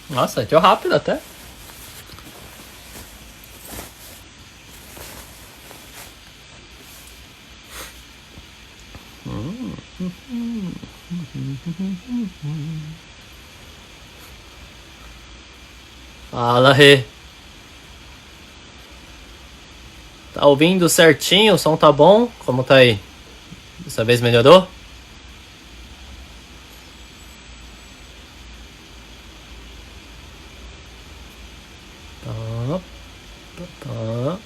Nossa, deu rápido até. Fala, Rê. Tá ouvindo certinho? O som tá bom? Como tá aí? Dessa vez melhorou? Tá, tá.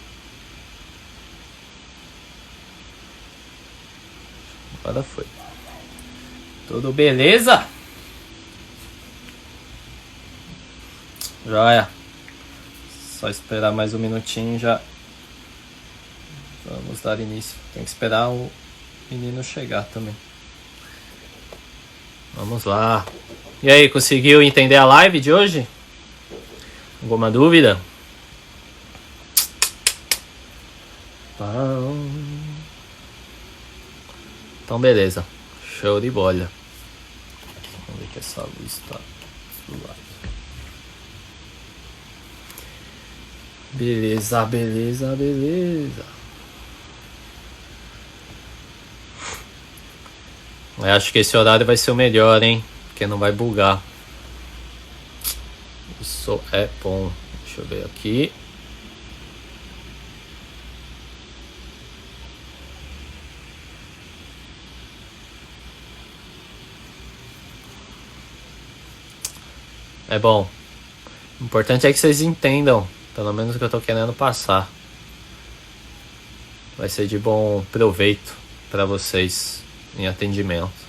Agora foi. Tudo beleza? Joia. Só esperar mais um minutinho já. Vamos dar início. Tem que esperar o menino chegar também. Vamos lá. E aí, conseguiu entender a live de hoje? Alguma dúvida? Então beleza. Show de bola. Vamos ver que essa luz está do lado. Beleza, beleza, beleza. Eu acho que esse horário vai ser o melhor, hein? Porque não vai bugar. Isso é bom. Deixa eu ver aqui. É bom. O importante é que vocês entendam, pelo menos o que eu tô querendo passar. Vai ser de bom proveito para vocês em atendimento.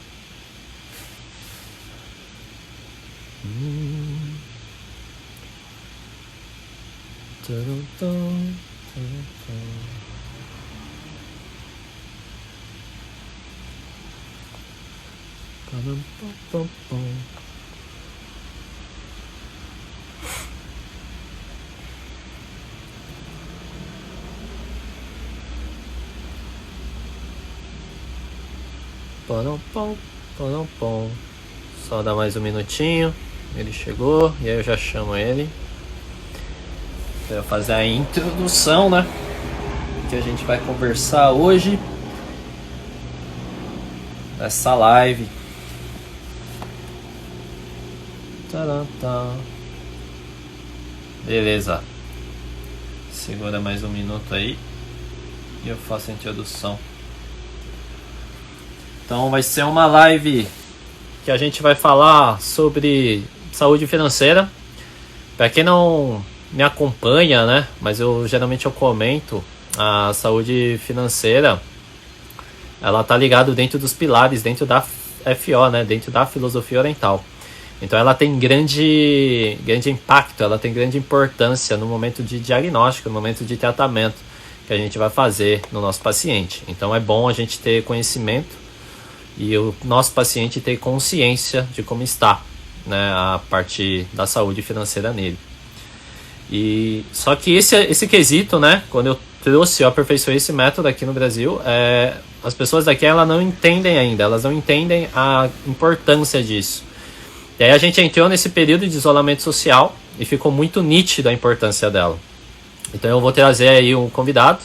Só dá mais um minutinho. Ele chegou e aí eu já chamo ele para fazer a introdução, né? Que a gente vai conversar hoje nessa live. Beleza. Segura mais um minuto aí e eu faço a introdução. Então vai ser uma live que a gente vai falar sobre saúde financeira. Para quem não me acompanha, né? Mas geralmente eu comento, a saúde financeira, ela tá ligada dentro dos pilares, dentro da FO, né? Dentro da filosofia oriental. Então ela tem grande impacto, ela tem grande importância no momento de diagnóstico, no momento de tratamento que a gente vai fazer no nosso paciente. Então é bom a gente ter conhecimento e o nosso paciente ter consciência de como está, né, a parte da saúde financeira nele. E só que esse quesito, né, quando eu aperfeiçoei esse método aqui no Brasil, as pessoas daqui elas não entendem ainda, elas não entendem a importância disso. E aí a gente entrou nesse período de isolamento social e ficou muito nítido a importância dela. Então eu vou trazer aí um convidado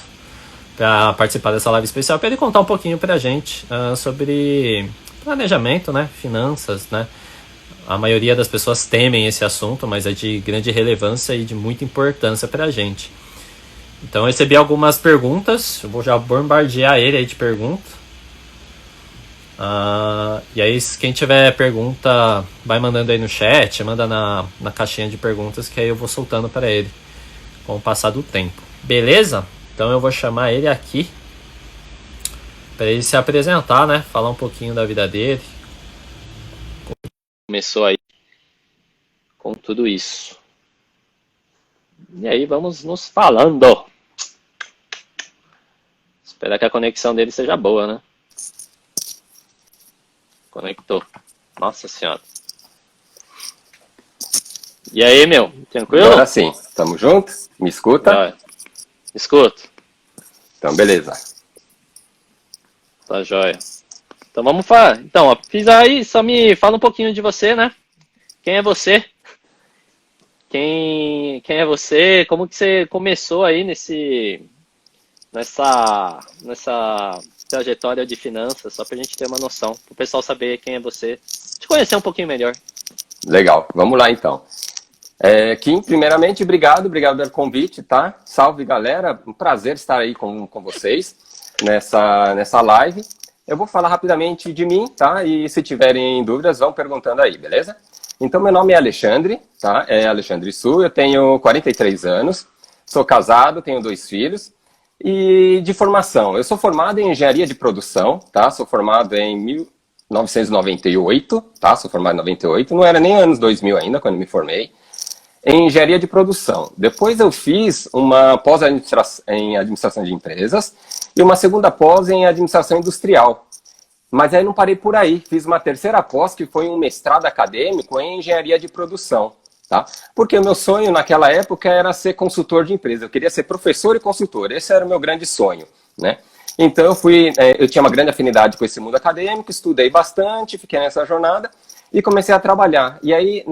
para participar dessa live especial, para ele contar um pouquinho para a gente sobre planejamento, né, finanças, né. A maioria das pessoas temem esse assunto, mas é de grande relevância e de muita importância para a gente. Então eu recebi algumas perguntas, eu vou já bombardear ele aí de perguntas. E aí quem tiver pergunta, vai mandando aí no chat, manda na caixinha de perguntas, que aí eu vou soltando para ele com o passar do tempo. Beleza? Então eu vou chamar ele aqui para ele se apresentar, né? Falar um pouquinho da vida dele. Começou aí com tudo isso. E aí vamos nos falando. Esperar que a conexão dele seja boa, né? Conectou. Nossa senhora. E aí, meu? Tranquilo? Agora sim. Tamo junto? Me escuta? Escuto. Então, beleza. Tá jóia. Então vamos falar. Então, ó, fiz aí, só me fala um pouquinho de você, né? Quem é você? quem é você, como que você começou aí nessa trajetória de finanças, só para a gente ter uma noção, para o pessoal saber quem é você, te conhecer um pouquinho melhor. Legal, vamos lá então. Kim, primeiramente, obrigado pelo convite, tá? Salve, galera, um prazer estar aí com vocês nessa live. Eu vou falar rapidamente de mim, tá? E se tiverem dúvidas, vão perguntando aí, beleza? Então, meu nome é Alexandre, tá? É Alexandre Su, eu tenho 43 anos, sou casado, tenho 2 filhos. E de formação, eu sou formado em engenharia de produção, tá? Sou formado em 1998, tá? Sou formado em 98, não era nem anos 2000 ainda, quando me formei, em engenharia de produção. Depois eu fiz uma pós em administração de empresas e uma segunda pós em administração industrial. Mas aí não parei por aí, fiz uma terceira pós, que foi um mestrado acadêmico em engenharia de produção, tá? Porque o meu sonho naquela época era ser consultor de empresa, eu queria ser professor e consultor, esse era o meu grande sonho, né? Então eu tinha uma grande afinidade com esse mundo acadêmico, estudei bastante, fiquei nessa jornada e comecei a trabalhar. E aí,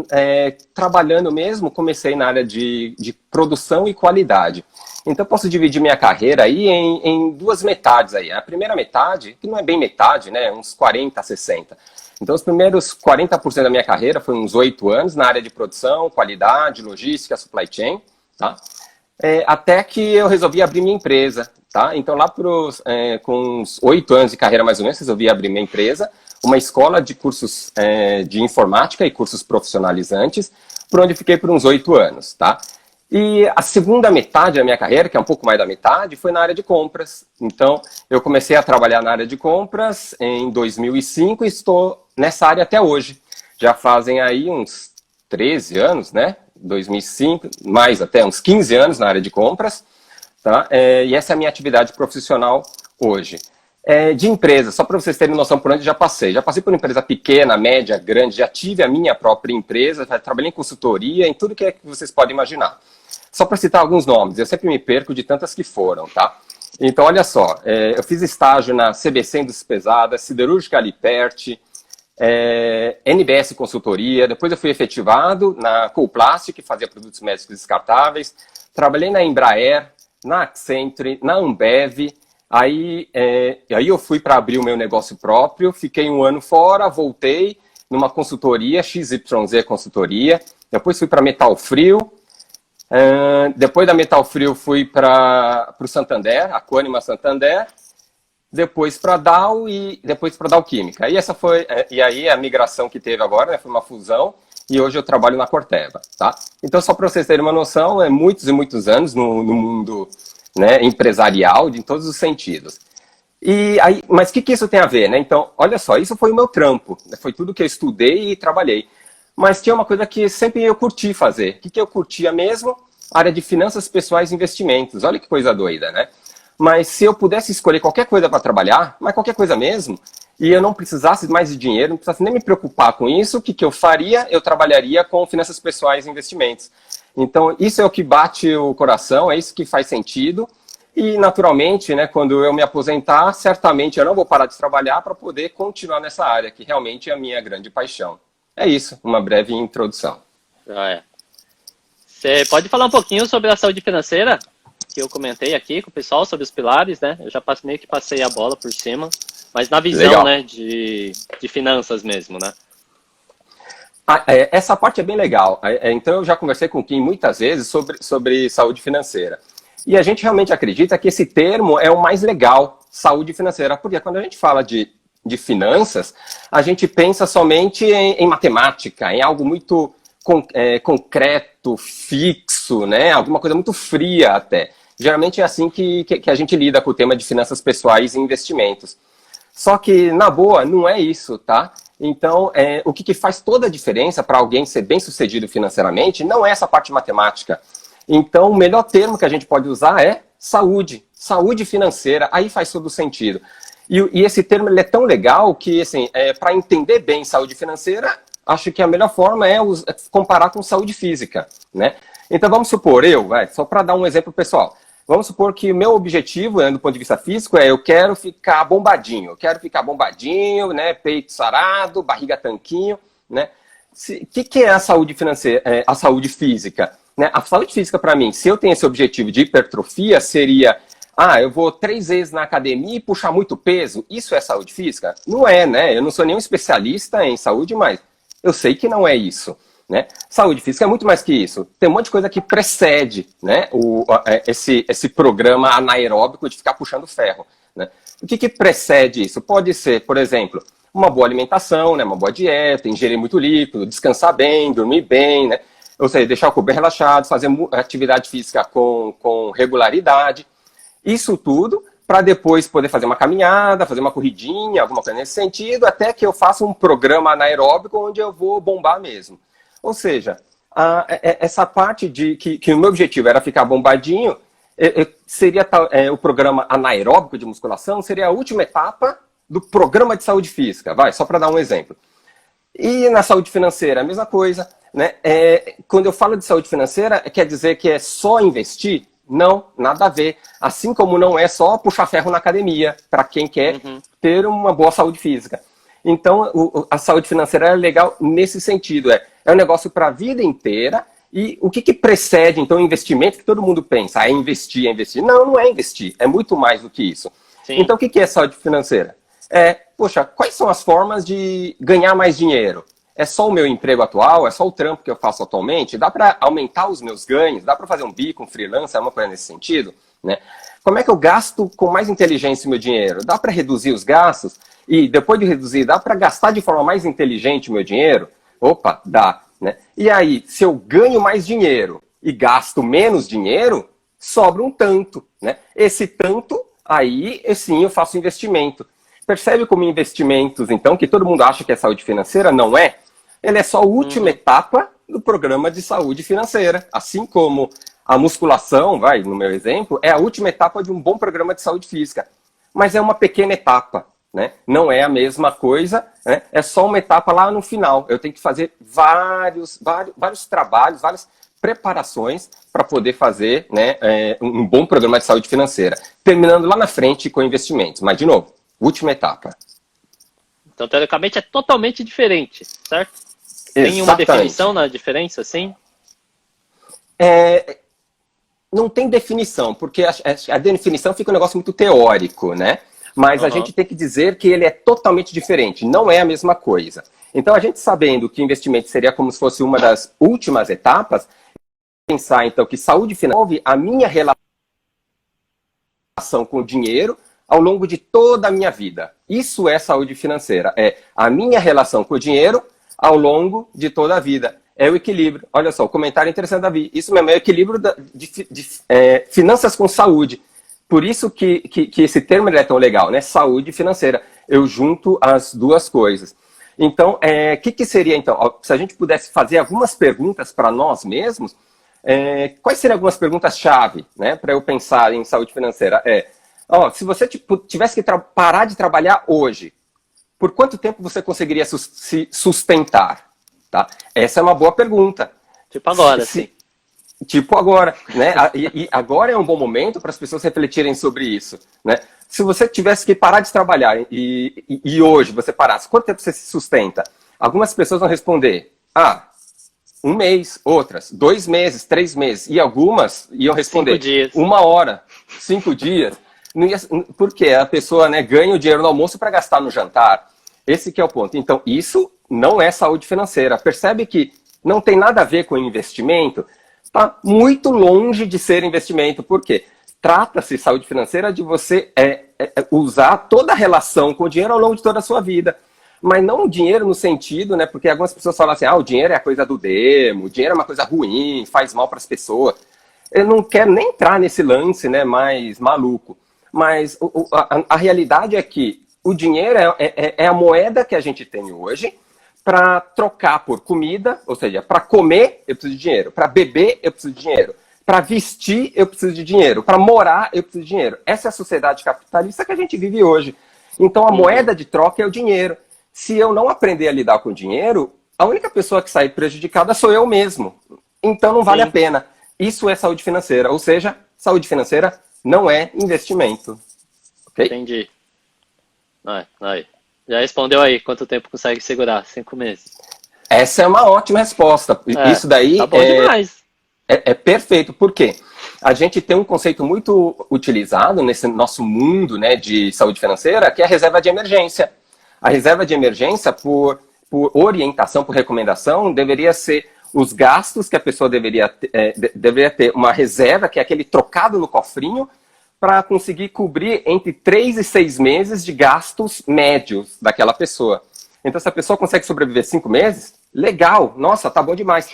trabalhando mesmo, comecei na área de produção e qualidade. Então, eu posso dividir minha carreira aí em 2 metades aí. A primeira metade, que não é bem metade, né? Uns 40, 60. Então, os primeiros 40% da minha carreira foi uns 8 anos na área de produção, qualidade, logística, supply chain, tá? Até que eu resolvi abrir minha empresa, tá? Então, lá com uns 8 anos de carreira, mais ou menos, resolvi abrir minha empresa, uma escola de cursos de informática e cursos profissionalizantes, por onde fiquei por uns 8 anos, tá? E a segunda metade da minha carreira, que é um pouco mais da metade, foi na área de compras. Então, eu comecei a trabalhar na área de compras em 2005 e estou nessa área até hoje. Já fazem aí uns 13 anos, né? 2005, mais até uns 15 anos na área de compras, tá? E essa é a minha atividade profissional hoje. De empresa, só para vocês terem noção por onde já passei. Já passei por empresa pequena, média, grande, já tive a minha própria empresa, já trabalhei em consultoria, em tudo que vocês podem imaginar. Só para citar alguns nomes, eu sempre me perco de tantas que foram, tá? Então, olha só, eu fiz estágio na CBC Indústrias Pesadas, Siderúrgica Aliperte, NBS Consultoria, depois eu fui efetivado na Colplastic, que fazia produtos médicos descartáveis, trabalhei na Embraer, na Accenture, na Ambev. Aí eu fui para abrir o meu negócio próprio, fiquei um ano fora, voltei numa consultoria, XYZ Consultoria, depois fui para Metal Frio, depois da Metal Frio fui para o Santander, a Quânima Santander, depois para a Dow e depois para a Dow Química. E aí a migração que teve agora, né, foi uma fusão, e hoje eu trabalho na Corteva, tá? Então, só para vocês terem uma noção, muitos e muitos anos no mundo, né, empresarial, em todos os sentidos. Mas o que isso tem a ver, né? Então, olha só, isso foi o meu trampo, né? Foi tudo que eu estudei e trabalhei. Mas tinha uma coisa que sempre eu curti fazer. O que eu curtia mesmo? A área de finanças pessoais e investimentos. Olha que coisa doida, né? Mas se eu pudesse escolher qualquer coisa para trabalhar, mas qualquer coisa mesmo, e eu não precisasse mais de dinheiro, não precisasse nem me preocupar com isso, o que eu faria? Eu trabalharia com finanças pessoais e investimentos. Então, isso é o que bate o coração, é isso que faz sentido. E, naturalmente, né, quando eu me aposentar, certamente eu não vou parar de trabalhar para poder continuar nessa área, que realmente é a minha grande paixão. É isso, uma breve introdução. Você pode falar um pouquinho sobre a saúde financeira? Que eu comentei aqui com o pessoal sobre os pilares, né? Eu já meio que passei a bola por cima, mas na visão, legal, né, de finanças mesmo, né? Essa parte é bem legal. Então, eu já conversei com o Kim muitas vezes sobre saúde financeira. E a gente realmente acredita que esse termo é o mais legal, saúde financeira. Porque quando a gente fala de finanças, a gente pensa somente em matemática, em algo muito concreto, fixo, né? Alguma coisa muito fria até. Geralmente é assim que a gente lida com o tema de finanças pessoais e investimentos. Só que, na boa, não é isso, tá? Então, o que faz toda a diferença para alguém ser bem-sucedido financeiramente não é essa parte matemática. Então, o melhor termo que a gente pode usar é saúde. Saúde financeira, aí faz todo sentido. E esse termo ele é tão legal que, assim, para entender bem saúde financeira, acho que a melhor forma é comparar com saúde física, né? Então, vamos supor, só para dar um exemplo pessoal, vamos supor que o meu objetivo, né, do ponto de vista físico, eu quero ficar bombadinho, né, peito sarado, barriga tanquinho, né? que é a saúde financeira, a saúde física? Né? A saúde física, para mim, se eu tenho esse objetivo de hipertrofia, seria, eu vou 3 vezes na academia e puxar muito peso, isso é saúde física? Não é, né? Eu não sou nenhum especialista em saúde, mas eu sei que não é isso. Né? Saúde física é muito mais que isso. Tem um monte de coisa que precede, né, esse programa anaeróbico de ficar puxando ferro. Né? O que precede isso? Pode ser, por exemplo, uma boa alimentação, né, uma boa dieta, ingerir muito líquido, descansar bem, dormir bem, né? Ou seja, deixar o corpo bem relaxado, fazer atividade física com regularidade. Isso tudo para depois poder fazer uma caminhada, fazer uma corridinha, alguma coisa nesse sentido, até que eu faça um programa anaeróbico onde eu vou bombar mesmo. Ou seja, essa parte de que o meu objetivo era ficar bombadinho, seria o programa anaeróbico de musculação, seria a última etapa do programa de saúde física. Vai, só para dar um exemplo. E na saúde financeira, a mesma coisa. Né? Quando eu falo de saúde financeira, quer dizer que é só investir? Não, nada a ver. Assim como não é só puxar ferro na academia, para quem quer ter uma boa saúde física. Então, a saúde financeira é legal nesse sentido. É um negócio para a vida inteira. E o que precede, então, o investimento que todo mundo pensa? É investir, é investir. Não, não é investir. É muito mais do que isso. Sim. Então, o que é saúde financeira? Poxa, quais são as formas de ganhar mais dinheiro? É só o meu emprego atual? É só o trampo que eu faço atualmente? Dá para aumentar os meus ganhos? Dá para fazer um bico, um freelancer, uma coisa nesse sentido? Né? Como é que eu gasto com mais inteligência o meu dinheiro? Dá para reduzir os gastos? E depois de reduzir, dá para gastar de forma mais inteligente o meu dinheiro? Opa, dá. Né? E aí, se eu ganho mais dinheiro e gasto menos dinheiro, sobra um tanto. Né? Esse tanto, aí sim eu faço investimento. Percebe como investimentos, então, que todo mundo acha que é saúde financeira? Não é. Ele é só a última etapa do programa de saúde financeira. Assim como a musculação, no meu exemplo, é a última etapa de um bom programa de saúde física. Mas é uma pequena etapa. Né? Não é a mesma coisa, né? É só uma etapa lá no final. Eu tenho que fazer vários trabalhos, várias preparações para poder fazer, né, um bom programa de saúde financeira. Terminando lá na frente com investimentos. Mas, de novo, última etapa. Então, teoricamente, é totalmente diferente, certo? Tem uma definição na diferença, sim? Não tem definição, porque a definição fica um negócio muito teórico, né? Mas a gente tem que dizer que ele é totalmente diferente, não é a mesma coisa. Então, a gente sabendo que investimento seria como se fosse uma das últimas etapas, pensar, então, que saúde financeira envolve a minha relação com o dinheiro ao longo de toda a minha vida. Isso é saúde financeira, é a minha relação com o dinheiro ao longo de toda a vida. É o equilíbrio. Olha só, o comentário interessante da Davi. Isso mesmo, é o equilíbrio de finanças com saúde. Por isso que esse termo é tão legal, né? Saúde financeira. Eu junto as duas coisas. Então, que seria, então? Se a gente pudesse fazer algumas perguntas para nós mesmos, quais seriam algumas perguntas-chave, né, para eu pensar em saúde financeira? Se você tivesse que parar de trabalhar hoje, por quanto tempo você conseguiria se sustentar? Tá? Essa é uma boa pergunta. Tipo agora, sim. Tipo agora, né? E agora é um bom momento para as pessoas refletirem sobre isso, né? Se você tivesse que parar de trabalhar e hoje você parasse, quanto tempo você se sustenta? Algumas pessoas vão responder, 1 mês, outras, 2 meses, 3 meses, e algumas iam responder 5 dias. 1 hora, 5 dias. Porque a pessoa, né, ganha o dinheiro no almoço para gastar no jantar. Esse que é o ponto. Então, isso não é saúde financeira. Percebe que não tem nada a ver com investimento? Está muito longe de ser investimento. Por quê? Trata-se, saúde financeira, de você usar toda a relação com o dinheiro ao longo de toda a sua vida. Mas não o dinheiro no sentido, né? Porque algumas pessoas falam assim, o dinheiro é a coisa do demo, o dinheiro é uma coisa ruim, faz mal para as pessoas. Eu não quero nem entrar nesse lance, né, mais maluco. Mas a realidade é que o dinheiro é a moeda que a gente tem hoje para trocar por comida, ou seja, para comer eu preciso de dinheiro, para beber eu preciso de dinheiro, para vestir eu preciso de dinheiro, para morar eu preciso de dinheiro. Essa é a sociedade capitalista que a gente vive hoje. Então a moeda de troca é o dinheiro. Se eu não aprender a lidar com o dinheiro, a única pessoa que sai prejudicada sou eu mesmo. Então não vale a pena. Isso é saúde financeira, ou seja, saúde financeira não é investimento. Ok? Entendi. Aí. Já respondeu aí. Quanto tempo consegue segurar? 5 meses. Essa é uma ótima resposta. Isso daí tá bom demais. É perfeito. Por quê? A gente tem um conceito muito utilizado nesse nosso mundo, né, de saúde financeira, que é a reserva de emergência. A reserva de emergência, por orientação, por recomendação, deveria ser os gastos que a pessoa deveria ter uma reserva, que é aquele trocado no cofrinho, para conseguir cobrir entre 3 e 6 meses de gastos médios daquela pessoa. Então, se a pessoa consegue sobreviver 5 meses, legal, nossa, tá bom demais,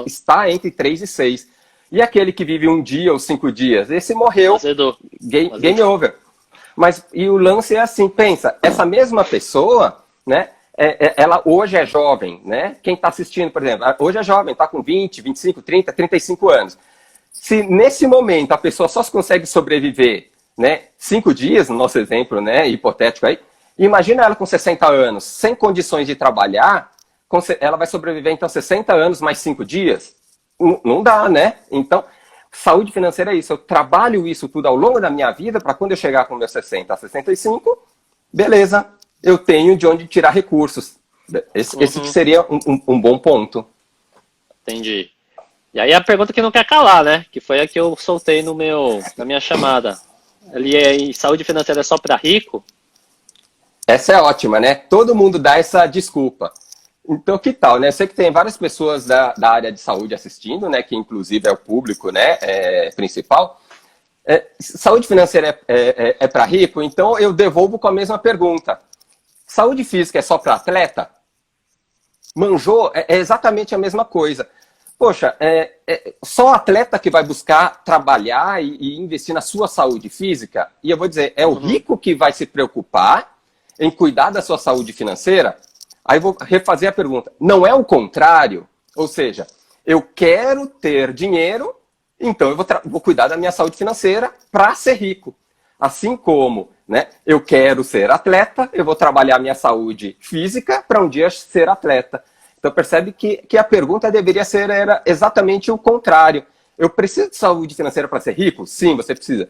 está entre 3 e 6. E aquele que vive 1 dia ou 5 dias, esse morreu, game over. Mas, e o lance é assim, pensa, essa mesma pessoa, né, ela hoje é jovem, né? Quem está assistindo, por exemplo, hoje é jovem, está com 20, 25, 30, 35 anos. Se nesse momento a pessoa só consegue sobreviver, né, 5 dias, no nosso exemplo, né, hipotético aí, imagina ela com 60 anos, sem condições de trabalhar, ela vai sobreviver então 60 anos mais 5 dias? Não dá, né? Então, saúde financeira é isso. Eu trabalho isso tudo ao longo da minha vida para quando eu chegar com meus 60 a 65, beleza, eu tenho de onde tirar recursos. Esse que seria um bom ponto. Entendi. E aí a pergunta que não quer calar, né? Que foi a que eu soltei na minha chamada. Saúde financeira é só para rico? Essa é ótima, né? Todo mundo dá essa desculpa. Então, que tal, né? Eu sei que tem várias pessoas da área de saúde assistindo, né? Que inclusive é o público, né? Principal. Saúde financeira é para rico? Então, eu devolvo com a mesma pergunta. Saúde física é só para atleta? Manjou? É exatamente a mesma coisa. Poxa, só atleta que vai buscar trabalhar e investir na sua saúde física? E eu vou dizer, é o rico que vai se preocupar em cuidar da sua saúde financeira? Aí eu vou refazer a pergunta. Não é o contrário? Ou seja, eu quero ter dinheiro, então eu vou cuidar da minha saúde financeira para ser rico. Assim como, né, eu quero ser atleta, eu vou trabalhar minha saúde física para um dia ser atleta. Então percebe que a pergunta deveria ser exatamente o contrário. Eu preciso de saúde financeira para ser rico? Sim, você precisa.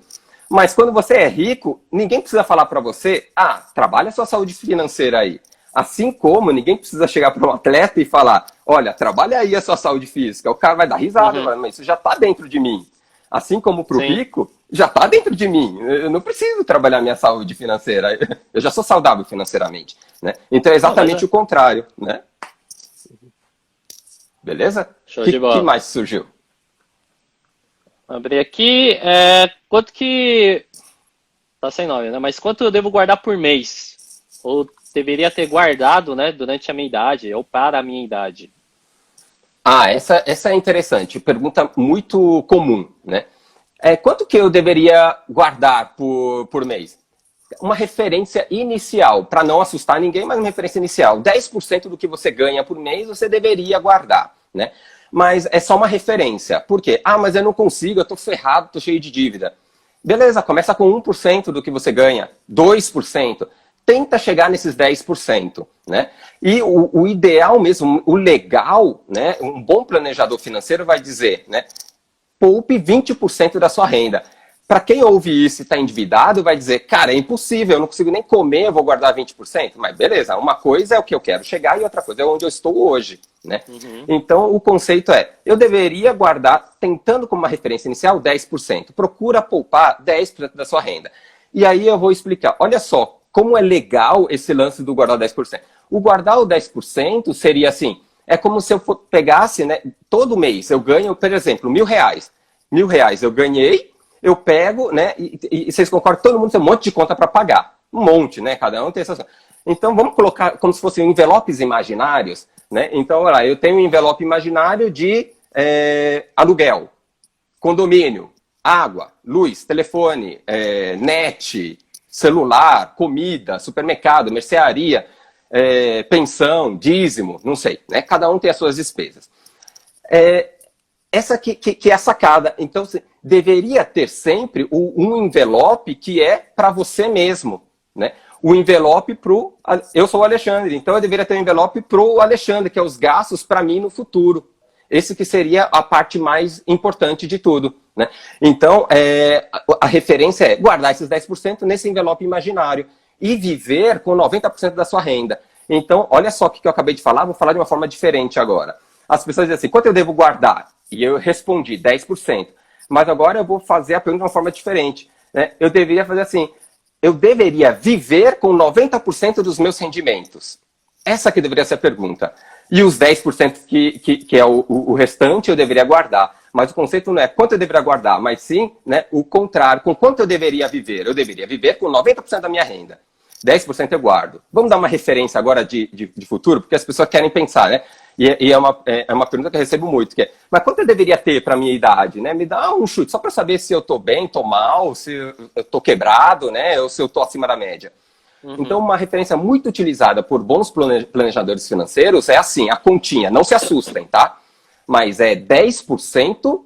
Mas quando você é rico, ninguém precisa falar para você, trabalha a sua saúde financeira aí. Assim como ninguém precisa chegar para um atleta e falar, olha, trabalha aí a sua saúde física. O cara vai dar risada, mas isso já está dentro de mim. Assim como para o rico, já está dentro de mim. Eu não preciso trabalhar minha saúde financeira. Eu já sou saudável financeiramente. Né? Então é exatamente o contrário. Né? Beleza? Show de bola. O que mais surgiu? Abri aqui. Quanto que... Tá sem nome, né? Mas quanto eu devo guardar por mês? Ou deveria ter guardado, né, durante a minha idade, ou para a minha idade? Essa é interessante. Pergunta muito comum, né? Quanto que eu deveria guardar por mês? Uma referência inicial, para não assustar ninguém, mas uma referência inicial. 10% do que você ganha por mês, você deveria guardar, né? Mas é só uma referência. Por quê? Mas eu não consigo, eu estou ferrado, estou cheio de dívida. Beleza, começa com 1% do que você ganha, 2%. Tenta chegar nesses 10%, né? E o ideal mesmo, o legal, né? Um bom planejador financeiro vai dizer, né? Poupe 20% da sua renda. Para quem ouve isso e está endividado, vai dizer, cara, é impossível, eu não consigo nem comer, eu vou guardar 20%. Mas beleza, uma coisa é o que eu quero chegar e outra coisa é onde eu estou hoje, né? Então, o conceito eu deveria guardar, tentando como uma referência inicial, 10%. Procura poupar 10% da sua renda. E aí eu vou explicar, olha só, como é legal esse lance do guardar 10%. O guardar o 10% seria assim, é como se eu pegasse, né, todo mês eu ganho, por exemplo, R$1.000. R$1.000 eu ganhei, eu pego, né, e vocês concordam que todo mundo tem um monte de conta para pagar. Um monte, né, cada um tem essas. Então vamos colocar como se fossem envelopes imaginários, né? Então, olha lá, eu tenho um envelope imaginário de aluguel, condomínio, água, luz, telefone, net, celular, comida, supermercado, mercearia, pensão, dízimo, não sei, né? Cada um tem as suas despesas. Essa que é a sacada. Então, você deveria ter sempre um envelope que é para você mesmo, né? O envelope eu sou o Alexandre, então eu deveria ter um envelope para o Alexandre, que é os gastos para mim no futuro. Esse que seria a parte mais importante de tudo, né? Então, a referência é guardar esses 10% nesse envelope imaginário e viver com 90% da sua renda. Então, olha só o que eu acabei de falar, vou falar de uma forma diferente agora. As pessoas dizem assim, quanto eu devo guardar? E eu respondi, 10%. Mas agora eu vou fazer a pergunta de uma forma diferente. Né? Eu deveria fazer assim, eu deveria viver com 90% dos meus rendimentos. Essa que deveria ser a pergunta. E os 10% que é o restante eu deveria guardar. Mas o conceito não é quanto eu deveria guardar, mas sim, né, o contrário, com quanto eu deveria viver. Eu deveria viver com 90% da minha renda. 10% eu guardo. Vamos dar uma referência agora de futuro, porque as pessoas querem pensar, né? E é uma pergunta que eu recebo muito, que é, mas quanto eu deveria ter para a minha idade? Né? Me dá um chute, só para saber se eu estou bem, estou mal, se eu estou quebrado, né? Ou se eu estou acima da média. Então, uma referência muito utilizada por bons planejadores financeiros é assim, a continha, não se assustem, tá? Mas é 10%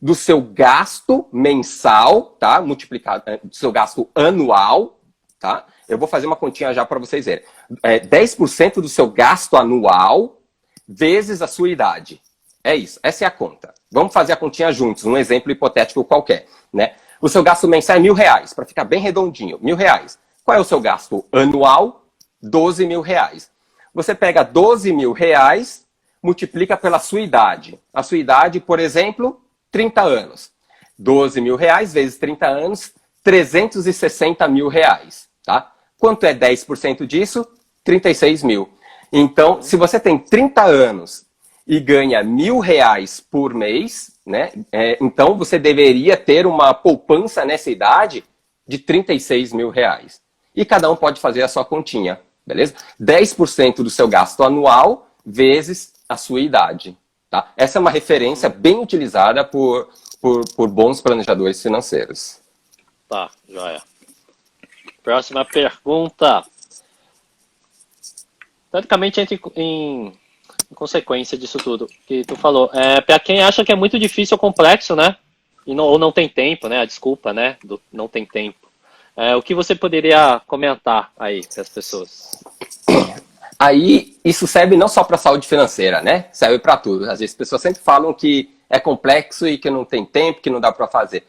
do seu gasto mensal, tá? Multiplicado, do seu gasto anual, tá? Eu vou fazer uma continha já para vocês verem. 10% do seu gasto anual vezes a sua idade. É isso, essa é a conta. Vamos fazer a continha juntos, um exemplo hipotético qualquer, né? O seu gasto mensal é R$1.000, para ficar bem redondinho, R$1.000. Qual é o seu gasto anual? R$12.000. Você pega R$12.000, multiplica pela sua idade. A sua idade, por exemplo, 30 anos. R$12.000 vezes 30 anos, R$360.000. Tá? Quanto é 10% disso? 36 mil. Então, se você tem 30 anos e ganha R$1.000 por mês, né? Então você deveria ter uma poupança nessa idade de R$36.000. E cada um pode fazer a sua continha, beleza? 10% do seu gasto anual vezes a sua idade. Tá? Essa é uma referência bem utilizada por bons planejadores financeiros. Tá, joia. Próxima pergunta. Praticamente entra em consequência disso tudo que tu falou. Para quem acha que é muito difícil ou complexo, né? Ou não tem tempo, né? A desculpa, né? Não tem tempo. O que você poderia comentar aí para as pessoas? Aí, isso serve não só para a saúde financeira, né? Serve para tudo. Às vezes as pessoas sempre falam que é complexo e que não tem tempo, que não dá para fazer.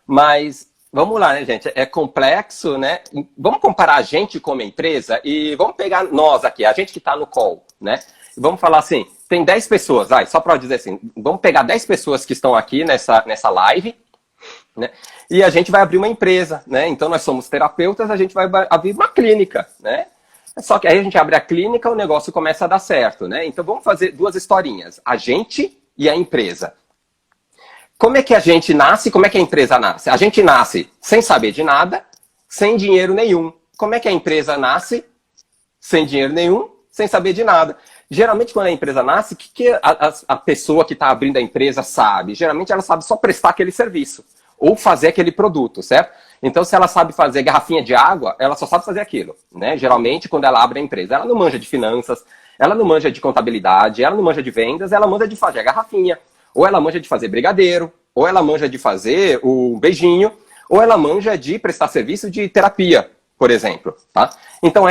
Mas, vamos lá, né, gente? É complexo, né? Vamos comparar a gente como empresa e vamos pegar nós aqui, a gente que está no call, né? E vamos falar assim, tem 10 pessoas, só para dizer assim, vamos pegar 10 pessoas que estão aqui nessa live, né? E a gente vai abrir uma empresa, né? Então nós somos terapeutas, a gente vai abrir uma clínica, né? Só que aí a gente abre a clínica, o negócio começa a dar certo, né? Então vamos fazer duas historinhas, a gente e a empresa. Como é que a gente nasce, como é que a empresa nasce? A gente nasce sem saber de nada, sem dinheiro nenhum. Como é que a empresa nasce? Sem dinheiro nenhum, sem saber de nada. Geralmente, quando a empresa nasce, o que a pessoa que está abrindo a empresa sabe? Geralmente, ela sabe só prestar aquele serviço ou fazer aquele produto, certo? Então, se ela sabe fazer garrafinha de água, ela só sabe fazer aquilo, né? Geralmente, quando ela abre a empresa, ela não manja de finanças, ela não manja de contabilidade, ela não manja de vendas, ela manja de fazer a garrafinha, ou ela manja de fazer brigadeiro, ou ela manja de fazer o beijinho, ou ela manja de prestar serviço de terapia, por exemplo, tá? Então,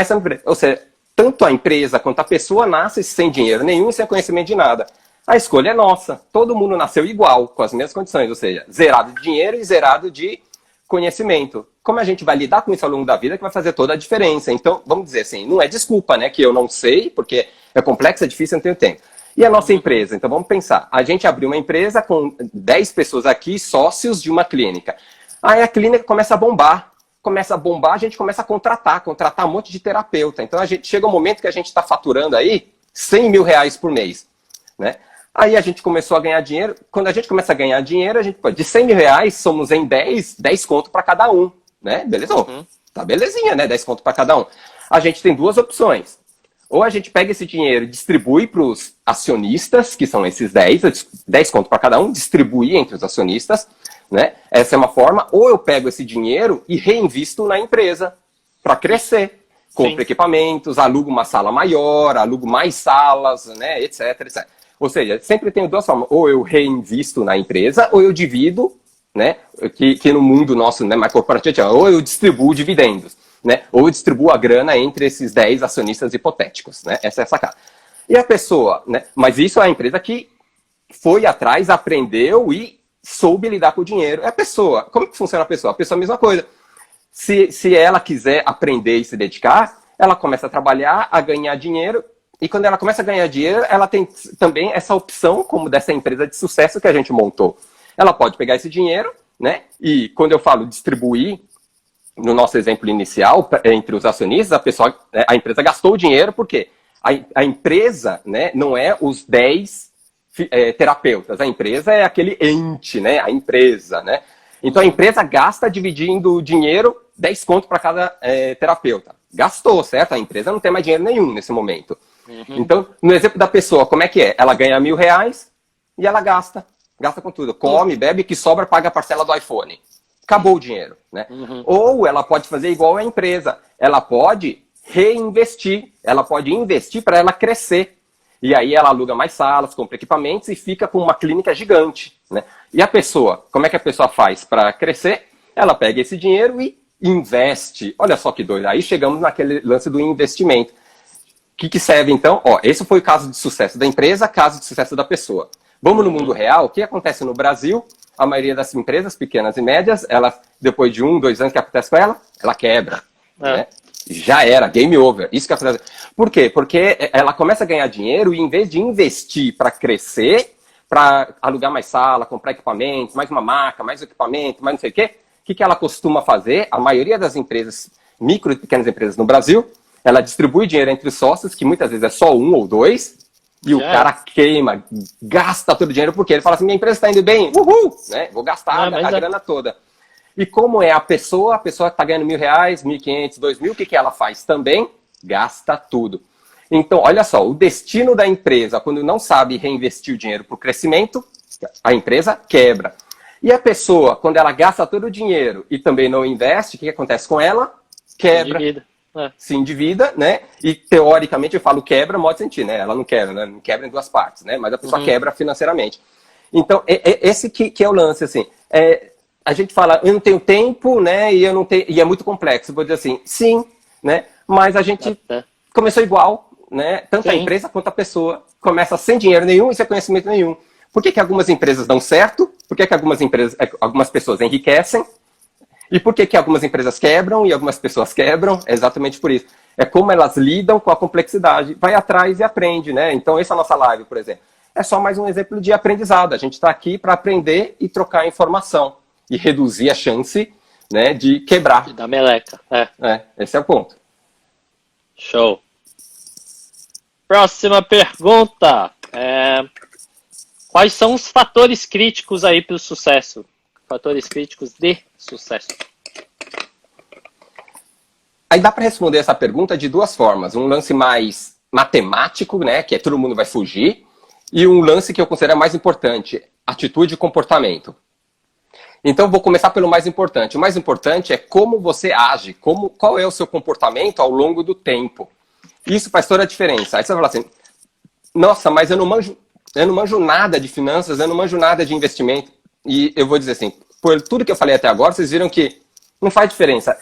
ou seja, tanto a empresa quanto a pessoa nasce sem dinheiro nenhum e sem conhecimento de nada. A escolha é nossa. Todo mundo nasceu igual, com as mesmas condições, ou seja, zerado de dinheiro e zerado de conhecimento. Como a gente vai lidar com isso ao longo da vida que vai fazer toda a diferença. Então, vamos dizer assim, não é desculpa, né, que eu não sei, porque é complexo, é difícil, eu não tenho tempo. E a nossa empresa? Então, vamos pensar. A gente abriu uma empresa com 10 pessoas aqui, sócios de uma clínica. Aí a clínica começa a bombar. A gente começa a contratar um monte de terapeuta. Então, chega um momento que a gente está faturando aí R$100 mil por mês, né? Aí a gente começou a ganhar dinheiro. Quando a gente começa a ganhar dinheiro, a gente de R$100 mil somos em 10 conto para cada um, né? Beleza? Tá belezinha, né? 10 conto para cada um. A gente tem duas opções. Ou a gente pega esse dinheiro e distribui para os acionistas, que são esses 10 conto para cada um, distribui entre os acionistas, né? Essa é uma forma. Ou eu pego esse dinheiro e reinvisto na empresa para crescer. Compro equipamentos, alugo uma sala maior, alugo mais salas, né? Etc, etc. Ou seja, sempre tenho duas formas. Ou eu reinvisto na empresa, ou eu divido, né? Que no mundo nosso, né, mais corporativo, ou eu distribuo dividendos, né? Ou eu distribuo a grana entre esses 10 acionistas hipotéticos, né? Essa é a sacada. E a pessoa, né? Mas isso é a empresa que foi atrás, aprendeu e soube lidar com o dinheiro. É a pessoa. Como que funciona a pessoa? A pessoa é a mesma coisa. Se ela quiser aprender e se dedicar, ela começa a trabalhar, a ganhar dinheiro, e quando ela começa a ganhar dinheiro, ela tem também essa opção, como dessa empresa de sucesso que a gente montou. Ela pode pegar esse dinheiro, né? E quando eu falo distribuir, no nosso exemplo inicial, entre os acionistas, a empresa gastou o dinheiro, porque a empresa, né, não é os 10 terapeutas, a empresa é aquele ente, né, a empresa, né? Então a empresa gasta dividindo o dinheiro 10 conto para cada terapeuta. Gastou, certo? A empresa não tem mais dinheiro nenhum nesse momento. Então, no exemplo da pessoa, como é que é? Ela ganha R$1.000 e ela gasta com tudo. Come, bebe, que sobra, paga a parcela do iPhone. Acabou o dinheiro, né? Ou ela pode fazer igual a empresa. Ela pode reinvestir. Ela pode investir para ela crescer. E aí ela aluga mais salas, compra equipamentos e fica com uma clínica gigante, né? E a pessoa, como é que a pessoa faz para crescer? Ela pega esse dinheiro e investe. Olha só que doido. Aí chegamos naquele lance do investimento. O que serve então? Esse foi o caso de sucesso da empresa, caso de sucesso da pessoa. Vamos no mundo real. O que acontece no Brasil? A maioria das empresas, pequenas e médias, elas, depois de 1, 2 anos, o que acontece com ela? Ela quebra. Né? Já era, game over. Isso que acontece. Por quê? Porque ela começa a ganhar dinheiro e, em vez de investir para crescer, para alugar mais sala, comprar equipamentos, mais uma maca, mais equipamento, mais não sei o que ela costuma fazer? A maioria das empresas, micro e pequenas empresas no Brasil, ela distribui dinheiro entre os sócios, que muitas vezes é só 1 ou 2, e o cara queima, gasta todo o dinheiro, porque ele fala assim, minha empresa está indo bem, uhul, né? Vou gastar a grana toda. E como é a pessoa está ganhando R$1.000, 1.500, 2.000, o que ela faz também? Gasta tudo. Então, olha só, o destino da empresa, quando não sabe reinvestir o dinheiro para o crescimento, a empresa quebra. E a pessoa, quando ela gasta todo o dinheiro e também não investe, o que acontece com ela? Quebra. Se endivida, né? E teoricamente eu falo quebra, modo sentido, né? Ela não quebra, né? Não quebra em duas partes, né? Mas a pessoa quebra financeiramente. Então, esse que é o lance, assim. A gente fala, eu não tenho tempo, né? E eu não tenho, e é muito complexo. Vou dizer assim, sim, né? Mas a gente começou igual, né? Tanto a empresa quanto a pessoa começa sem dinheiro nenhum e sem conhecimento nenhum. Por que algumas empresas dão certo? Por que algumas pessoas enriquecem? E por que algumas empresas quebram e algumas pessoas quebram? É exatamente por isso. É como elas lidam com a complexidade. Vai atrás e aprende, né? Então, essa é a nossa live, por exemplo. É só mais um exemplo de aprendizado. A gente está aqui para aprender e trocar informação. E reduzir a chance, né, de quebrar. Da meleca. Esse é o ponto. Show. Próxima pergunta. Quais são os fatores críticos aí para o sucesso? Fatores críticos de sucesso. Aí dá para responder essa pergunta de duas formas. Um lance mais matemático, né, que todo mundo vai fugir, e um lance que eu considero mais importante, atitude e comportamento. Então vou começar pelo mais importante. O mais importante é como você age, qual é o seu comportamento ao longo do tempo. Isso faz toda a diferença. Aí você vai falar assim, nossa, mas eu não manjo nada de finanças, eu não manjo nada de investimento. E eu vou dizer assim, por tudo que eu falei até agora, vocês viram que não faz diferença.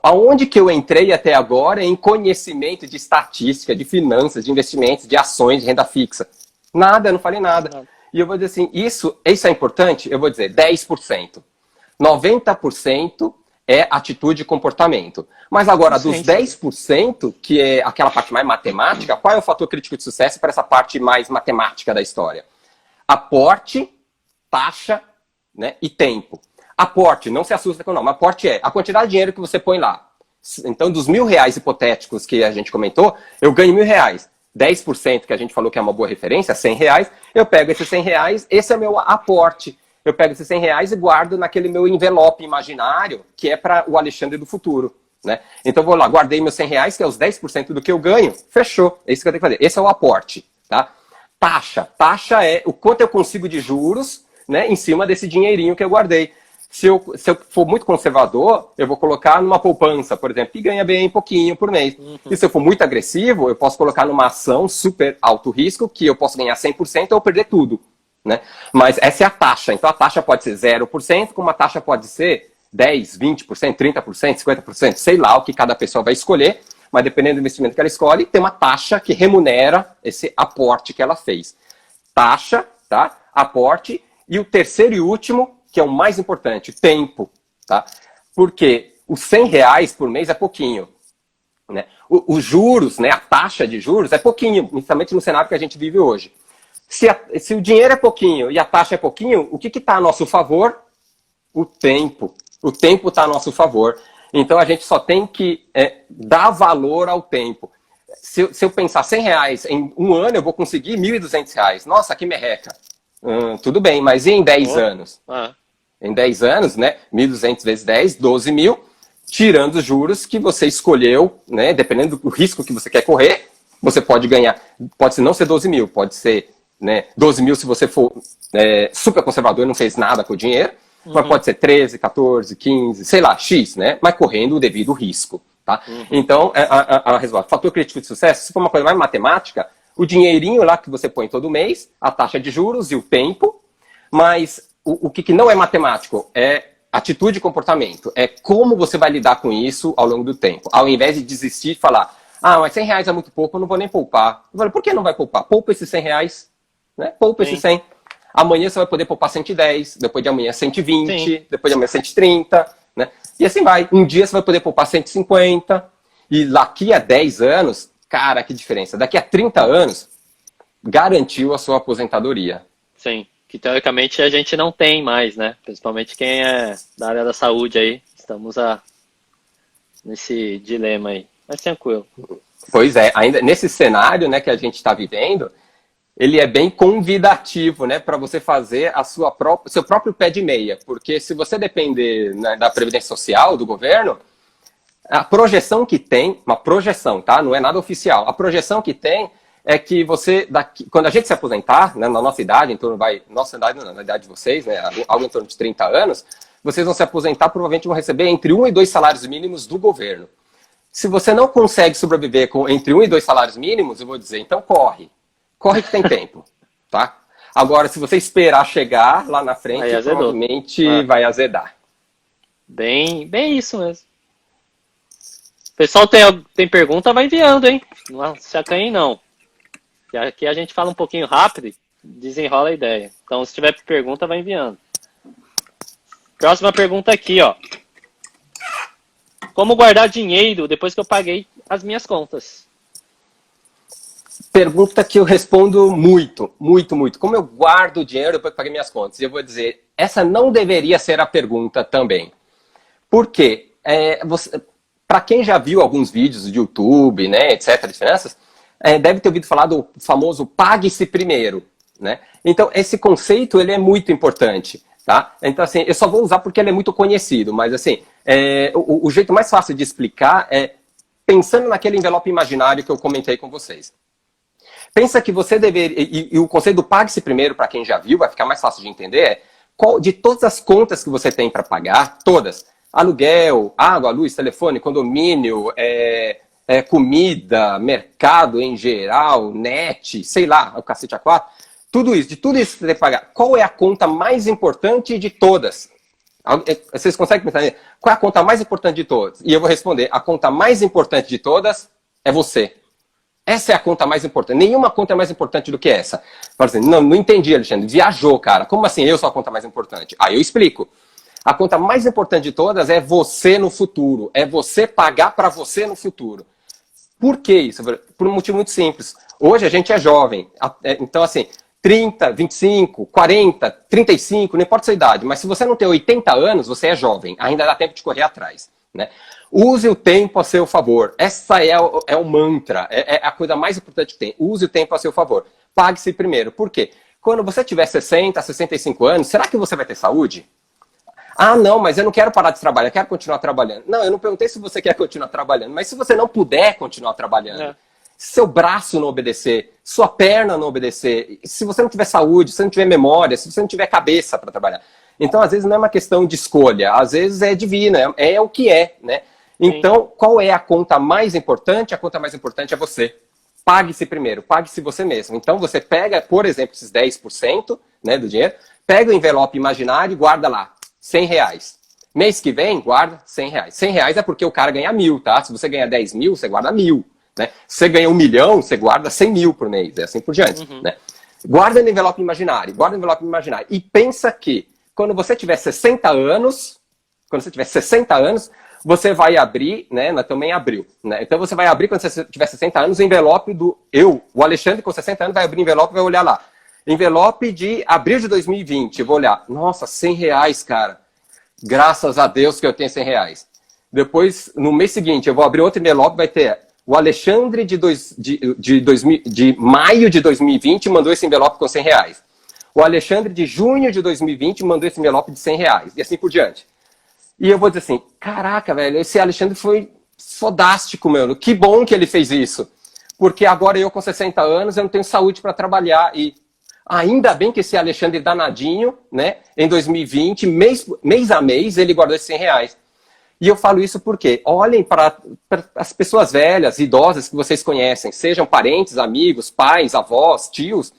Aonde que eu entrei até agora é em conhecimento de estatística, de finanças, de investimentos, de ações, de renda fixa. Nada, eu não falei nada. E eu vou dizer assim, isso é importante? Eu vou dizer 10%. 90% é atitude e comportamento. Mas agora, dos 10%, que é aquela parte mais matemática, qual é o fator crítico de sucesso para essa parte mais matemática da história? Aporte, taxa, né, e tempo. Aporte, não se assusta com o nome. Aporte é a quantidade de dinheiro que você põe lá. Então, dos R$1.000 hipotéticos que a gente comentou, eu ganho R$1.000. 10% que a gente falou que é uma boa referência, R$100, eu pego esses R$100, esse é meu aporte. Eu pego esses R$100 e guardo naquele meu envelope imaginário, que é para o Alexandre do futuro. Né? Então, eu vou lá, guardei meus R$100, que é os 10% do que eu ganho, fechou. É isso que eu tenho que fazer. Esse é o aporte. Tá? Taxa é o quanto eu consigo de juros, né, em cima desse dinheirinho que eu guardei. Se eu for muito conservador, eu vou colocar numa poupança, por exemplo, que ganha bem pouquinho por mês. E se eu for muito agressivo, eu posso colocar numa ação super alto risco, que eu posso ganhar 100% ou perder tudo. Né? Mas essa é a taxa. Então a taxa pode ser 0%, como a taxa pode ser 10%, 20%, 30%, 50%, sei lá o que cada pessoa vai escolher, mas dependendo do investimento que ela escolhe, tem uma taxa que remunera esse aporte que ela fez. Taxa, tá? Aporte. E o terceiro e último, que é o mais importante, tempo. Tá? Porque os R$100 por mês é pouquinho. né? Os juros, né, a taxa de juros é pouquinho, principalmente no cenário que a gente vive hoje. Se o dinheiro é pouquinho e a taxa é pouquinho, o que está a nosso favor? O tempo. O tempo está a nosso favor. Então a gente só tem que dar valor ao tempo. Se eu pensar R$100 em um ano, eu vou conseguir R$1.200. Nossa, que merreca. Tudo bem, mas e em 10 anos? Em 10 anos, né? 1.200 vezes 10, 12 mil, tirando os juros que você escolheu, né? Dependendo do risco que você quer correr, você pode ganhar. Pode não ser 12 mil, pode ser, né, 12 mil se você for super conservador e não fez nada com o dinheiro, mas pode ser 13, 14, 15, sei lá, X, né? Mas correndo o devido risco. Tá? Então, a resposta, fator crítico de sucesso, se for uma coisa mais matemática, o dinheirinho lá que você põe todo mês, a taxa de juros e o tempo, mas o que não é matemático é atitude e comportamento, é como você vai lidar com isso ao longo do tempo, ao invés de desistir e falar, mas R$100 é muito pouco, eu não vou nem poupar. Eu falo, por que não vai poupar? Poupa esses R$100, né? Poupa esses 100. Amanhã você vai poder poupar 110, depois de amanhã 120, Sim. depois de amanhã 130, né? E assim vai. Um dia você vai poder poupar 150. E daqui a 10 anos, cara, que diferença. Daqui a 30 anos, garantiu a sua aposentadoria. Sim, que teoricamente a gente não tem mais, né? Principalmente quem é da área da saúde aí. Estamos nesse dilema aí. Mas tranquilo. Pois é, ainda nesse cenário, né, que a gente está vivendo, ele é bem convidativo, né, para você fazer seu próprio pé de meia. Porque se você depender, né, da Previdência Social, do governo, a projeção que tem, uma projeção, tá? Não é nada oficial. A projeção que tem é que você, quando a gente se aposentar, né, na nossa idade, nossa idade não, na idade de vocês, né, algo em torno de 30 anos, vocês vão se aposentar, provavelmente vão receber entre 1 e 2 salários mínimos do governo. Se você não consegue sobreviver entre 1 e 2 salários mínimos, eu vou dizer, então corre. Corre que tem tempo, tá? Agora, se você esperar chegar lá na frente, provavelmente vai azedar. Bem isso mesmo. Pessoal, tem pergunta, vai enviando, hein? Não se acanhem, não. Aqui a gente fala um pouquinho rápido e desenrola a ideia. Então, se tiver pergunta, vai enviando. Próxima pergunta aqui, ó. Como guardar dinheiro depois que eu paguei as minhas contas? Pergunta que eu respondo muito. Como eu guardo dinheiro depois que paguei minhas contas? E eu vou dizer, essa não deveria ser a pergunta também. Por quê? Para quem já viu alguns vídeos de YouTube, né, etc., de finanças, deve ter ouvido falar do famoso pague-se primeiro, né? Então, esse conceito ele é muito importante, tá? Então, assim, eu só vou usar porque ele é muito conhecido, mas, assim, o jeito mais fácil de explicar é pensando naquele envelope imaginário que eu comentei com vocês. Pensa que você deveria, e o conceito do pague-se primeiro, para quem já viu, vai ficar mais fácil de entender, de todas as contas que você tem para pagar, todas, aluguel, água, luz, telefone, condomínio, comida, mercado em geral, net, sei lá, o cacete A4, tudo isso, de tudo isso que você tem que pagar, qual é a conta mais importante de todas? Vocês conseguem pensar, qual é a conta mais importante de todas? E eu vou responder, a conta mais importante de todas é você. Essa é a conta mais importante. Nenhuma conta é mais importante do que essa. Fala assim, não entendi, Alexandre. Viajou, cara. Como assim eu sou a conta mais importante? Aí eu explico. A conta mais importante de todas é você no futuro. É você pagar para você no futuro. Por que isso? Por um motivo muito simples. Hoje a gente é jovem. Então, assim, 30, 25, 40, 35, não importa a sua idade. Mas se você não tem 80 anos, você é jovem. Ainda dá tempo de correr atrás, né? Use o tempo a seu favor. Essa é o mantra, é a coisa mais importante que tem. Use o tempo a seu favor. Pague-se primeiro. Por quê? Quando você tiver 60, 65 anos, será que você vai ter saúde? Ah, não, mas eu não quero parar de trabalhar, eu quero continuar trabalhando. Não, eu não perguntei se você quer continuar trabalhando, mas se você não puder continuar trabalhando, se seu braço não obedecer, sua perna não obedecer, se você não tiver saúde, se você não tiver memória, se você não tiver cabeça para trabalhar. Então, às vezes, não é uma questão de escolha, às vezes é divina, é o que é, né? Então, qual é a conta mais importante? A conta mais importante é você. Pague-se primeiro, pague-se você mesmo. Então, você pega, por exemplo, esses 10%, né, do dinheiro, pega o envelope imaginário e guarda lá, R$100. Mês que vem, guarda R$100. R$100 é porque o cara ganha 1.000, tá? Se você ganha 10 mil, você guarda 1.000. Né? Se você ganha 1 milhão, você guarda 100 mil por mês, é assim por diante. Né? Guarda no envelope imaginário, e pensa que quando você tiver 60 anos, você vai abrir, né, também abriu, né? Então você vai abrir quando você tiver 60 anos, o envelope o Alexandre com 60 anos vai abrir o envelope e vai olhar lá. Envelope de abril de 2020, eu vou olhar, nossa, R$100, cara. Graças a Deus que eu tenho R$100. Depois, no mês seguinte, eu vou abrir outro envelope, vai ter o Alexandre de maio de 2020 mandou esse envelope com R$100. O Alexandre de junho de 2020 mandou esse envelope de R$100. E assim por diante. E eu vou dizer assim, caraca, velho, esse Alexandre foi fodástico, mano. Que bom que ele fez isso. Porque agora eu com 60 anos, eu não tenho saúde para trabalhar. E ainda bem que esse Alexandre danadinho, né, em 2020, mês a mês, ele guardou esses R$100. E eu falo isso porque olhem para as pessoas velhas, idosas que vocês conhecem, sejam parentes, amigos, pais, avós, tios.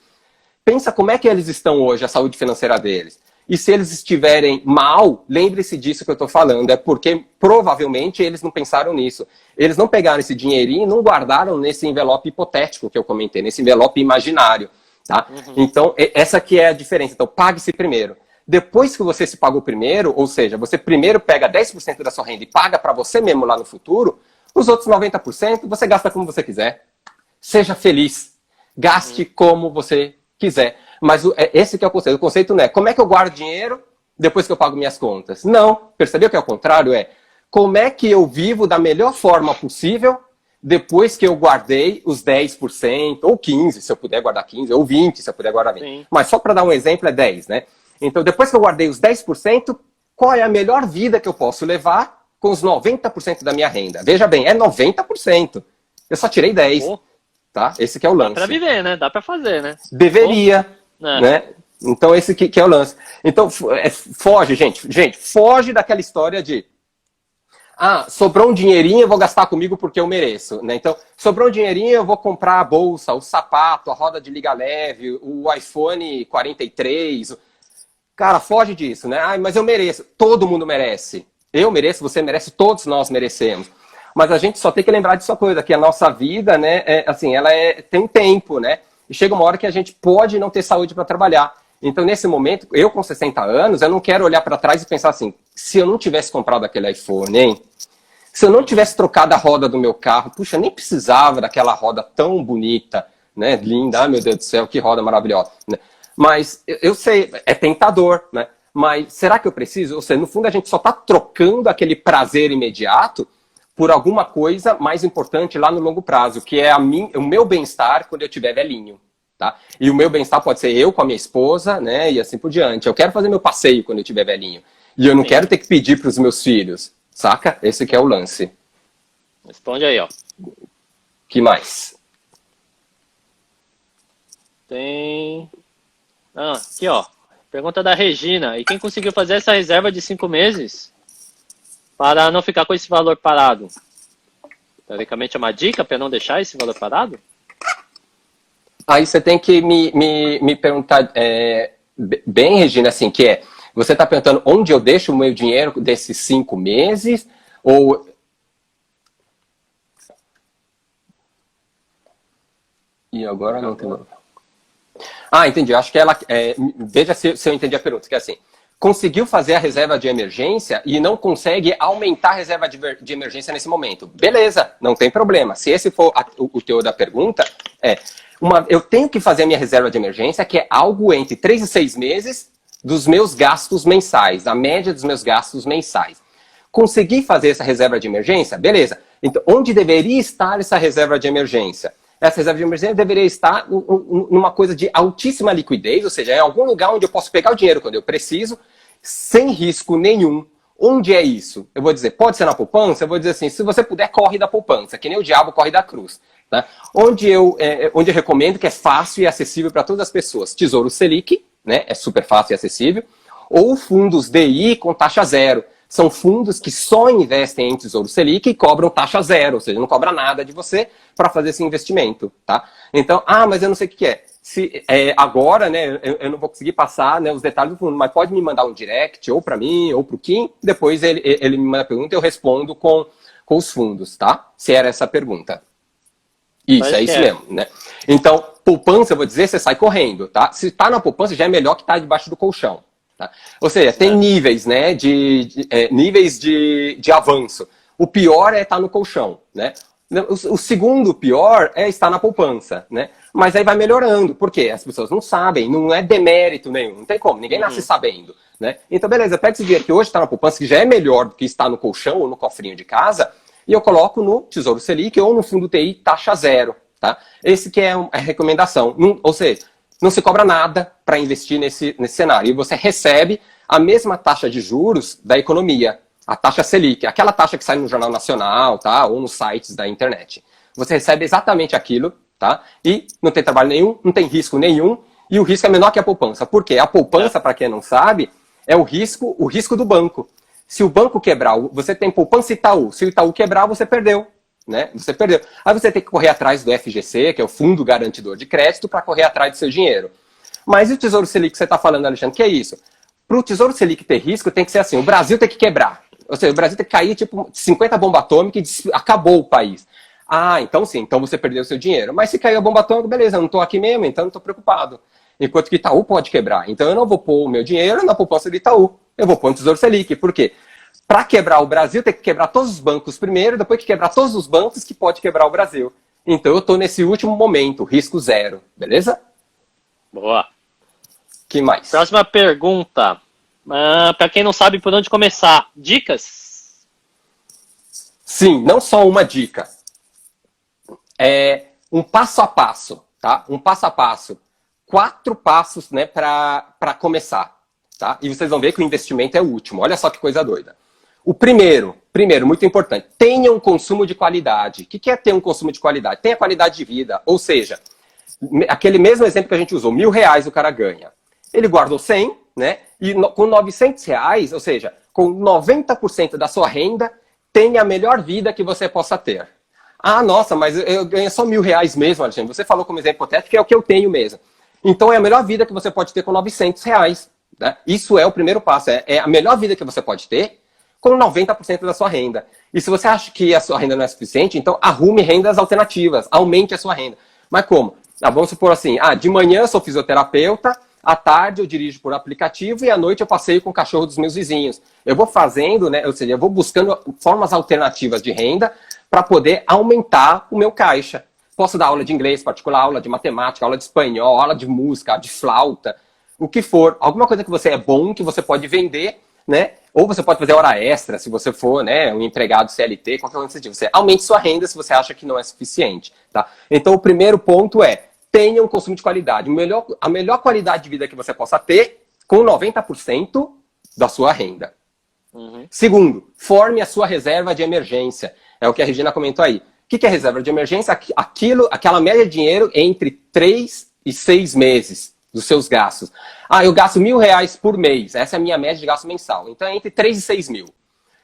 Pensa como é que eles estão hoje, a saúde financeira deles. E se eles estiverem mal, lembre-se disso que eu estou falando. É porque provavelmente eles não pensaram nisso. Eles não pegaram esse dinheirinho e não guardaram nesse envelope hipotético que eu comentei, nesse envelope imaginário. Tá? Então, essa aqui é a diferença. Então, pague-se primeiro. Depois que você se pagou primeiro, ou seja, você primeiro pega 10% da sua renda e paga para você mesmo lá no futuro, os outros 90% você gasta como você quiser. Seja feliz. Gaste como você quiser. Mas esse que é o conceito. O conceito não é como é que eu guardo dinheiro depois que eu pago minhas contas. Não. Percebeu que é o contrário? É como é que eu vivo da melhor forma possível depois que eu guardei os 10%, ou 15%, se eu puder guardar 15%, ou 20%, se eu puder guardar 20%. Sim. Mas só para dar um exemplo, é 10%, né? Então, depois que eu guardei os 10%, qual é a melhor vida que eu posso levar com os 90% da minha renda? Veja bem, é 90%. Eu só tirei 10%. Tá? Esse que é o lance. Dá pra viver, né? Dá pra fazer, né? Deveria, né? Então, esse que é o lance. Então, foge, gente. Gente, foge daquela história de sobrou um dinheirinho, eu vou gastar comigo porque eu mereço. Né? Então, sobrou um dinheirinho, eu vou comprar a bolsa, o sapato, a roda de liga leve, o iPhone 43. Cara, foge disso, né? Mas eu mereço. Todo mundo merece. Eu mereço, você merece, todos nós merecemos. Mas a gente só tem que lembrar disso coisa, que a nossa vida, né, tem um tempo, né? E chega uma hora que a gente pode não ter saúde para trabalhar. Então, nesse momento, eu com 60 anos, eu não quero olhar para trás e pensar assim, se eu não tivesse comprado aquele iPhone, hein? Se eu não tivesse trocado a roda do meu carro, puxa, nem precisava daquela roda tão bonita, né? Linda, meu Deus do céu, que roda maravilhosa. Né? Mas eu sei, é tentador, né? Mas será que eu preciso? Ou seja, no fundo a gente só está trocando aquele prazer imediato por alguma coisa mais importante lá no longo prazo, que é o meu bem-estar quando eu estiver velhinho. Tá? E o meu bem-estar pode ser eu com a minha esposa, né? E assim por diante. Eu quero fazer meu passeio quando eu estiver velhinho. E eu não quero ter que pedir para os meus filhos. Saca? Esse que é o lance. Responde aí, ó. Que mais? Tem... aqui, ó. Pergunta da Regina. E quem conseguiu fazer essa reserva de 5 meses para não ficar com esse valor parado? Teoricamente é uma dica para não deixar esse valor parado? Aí você tem que me perguntar bem, Regina, assim, que é, você está perguntando onde eu deixo o meu dinheiro desses 5 meses? Ou... E agora não tem... entendi. Acho que ela... veja se eu entendi a pergunta, que é assim, conseguiu fazer a reserva de emergência e não consegue aumentar a reserva de emergência nesse momento. Beleza, não tem problema. Se esse for o teor da pergunta, eu tenho que fazer a minha reserva de emergência, que é algo entre 3 e 6 meses dos meus gastos mensais, a média dos meus gastos mensais. Consegui fazer essa reserva de emergência? Beleza. Então, onde deveria estar essa reserva de emergência? Essa reserva de emergência deveria estar numa coisa de altíssima liquidez, ou seja, em algum lugar onde eu posso pegar o dinheiro quando eu preciso, sem risco nenhum. Onde é isso? Eu vou dizer, pode ser na poupança? Eu vou dizer assim, se você puder, corre da poupança, que nem o diabo corre da cruz. Né? Onde eu recomendo, que é fácil e acessível para todas as pessoas. Tesouro Selic, né? É super fácil e acessível. Ou fundos DI com taxa zero. São fundos que só investem em Tesouro Selic e cobram taxa zero, ou seja, não cobra nada de você para fazer esse investimento, tá? Então, mas eu não sei o que é. Agora, né, eu não vou conseguir passar, né, os detalhes do fundo, mas pode me mandar um direct, ou para mim, ou para o Kim, depois ele me manda a pergunta e eu respondo com os fundos, tá? Se era essa a pergunta. Isso, é isso mesmo, né? Então, poupança, eu vou dizer, você sai correndo, tá? Se tá na poupança, já é melhor que tá debaixo do colchão. Tá? Ou seja, tem níveis, né, níveis de avanço. O pior é estar no colchão, né? O segundo pior é estar na poupança, né? Mas aí vai melhorando, porque as pessoas não sabem, não é demérito nenhum, não tem como, ninguém nasce sabendo, né? Então, beleza, pega esse dinheiro que hoje está na poupança, que já é melhor do que estar no colchão ou no cofrinho de casa, e eu coloco no Tesouro Selic ou no fundo TI taxa zero, tá? Esse que é a recomendação, ou seja, não se cobra nada para investir nesse cenário, e você recebe a mesma taxa de juros da economia, a taxa Selic, aquela taxa que sai no Jornal Nacional, tá? Ou nos sites da internet. Você recebe exatamente aquilo, tá? E não tem trabalho nenhum, não tem risco nenhum, e o risco é menor que a poupança. Por quê? A poupança, para quem não sabe, é o risco do banco. Se o banco quebrar, você tem poupança Itaú. Se o Itaú quebrar, você perdeu, né? Você perdeu. Aí você tem que correr atrás do FGC, que é o Fundo Garantidor de Crédito, para correr atrás do seu dinheiro. Mas e o Tesouro Selic que você está falando, Alexandre? Que é isso? Para o Tesouro Selic ter risco, tem que ser assim, o Brasil tem que quebrar. Ou seja, o Brasil tem que cair tipo 50 bomba atômica e acabou o país. Ah, então sim, então você perdeu o seu dinheiro. Mas se caiu a bomba atômica, beleza, eu não estou aqui mesmo, então não estou preocupado. Enquanto que Itaú pode quebrar. Então eu não vou pôr o meu dinheiro na poupança do Itaú. Eu vou pôr no Tesouro Selic. Por quê? Para quebrar o Brasil, tem que quebrar todos os bancos primeiro, depois que quebrar todos os bancos, que pode quebrar o Brasil. Então eu estou nesse último momento, risco zero. Beleza? Boa. Que mais? Próxima pergunta. Para quem não sabe por onde começar, dicas? Sim, não só uma dica. É um passo a passo, tá? Um passo a passo. 4 passos, né, para começar, tá? E vocês vão ver que o investimento é o último. Olha só que coisa doida. O primeiro, muito importante, tenha um consumo de qualidade. O que é ter um consumo de qualidade? Tenha qualidade de vida. Ou seja, aquele mesmo exemplo que a gente usou, R$1.000 o cara ganha. Ele guardou 100, né? E com R$900, ou seja, com 90% da sua renda, tenha a melhor vida que você possa ter. Ah, nossa, mas eu ganho só R$1.000 mesmo, Alexandre. Você falou como exemplo hipotético, que é o que eu tenho mesmo. Então é a melhor vida que você pode ter com R$900. Né? Isso é o primeiro passo. É a melhor vida que você pode ter com 90% da sua renda. E se você acha que a sua renda não é suficiente, então arrume rendas alternativas. Aumente a sua renda. Mas como? Vamos supor assim, de manhã eu sou fisioterapeuta, à tarde eu dirijo por aplicativo e à noite eu passeio com o cachorro dos meus vizinhos. Eu vou fazendo, né? Ou seja, eu vou buscando formas alternativas de renda para poder aumentar o meu caixa. Posso dar aula de inglês particular, aula de matemática, aula de espanhol, aula de música, de flauta, o que for. Alguma coisa que você é bom, que você pode vender, né? Ou você pode fazer hora extra, se você for, né, um empregado CLT, qualquer coisa desse tipo. Você aumente sua renda se você acha que não é suficiente, tá? Então, o primeiro ponto é, tenha um consumo de qualidade. A melhor qualidade de vida que você possa ter com 90% da sua renda. Uhum. Segundo, forme a sua reserva de emergência. É o que a Regina comentou aí. O que é reserva de emergência? Aquela média de dinheiro entre 3 e 6 meses dos seus gastos. Eu gasto R$1.000 por mês. Essa é a minha média de gasto mensal. Então é entre 3 e 6 mil.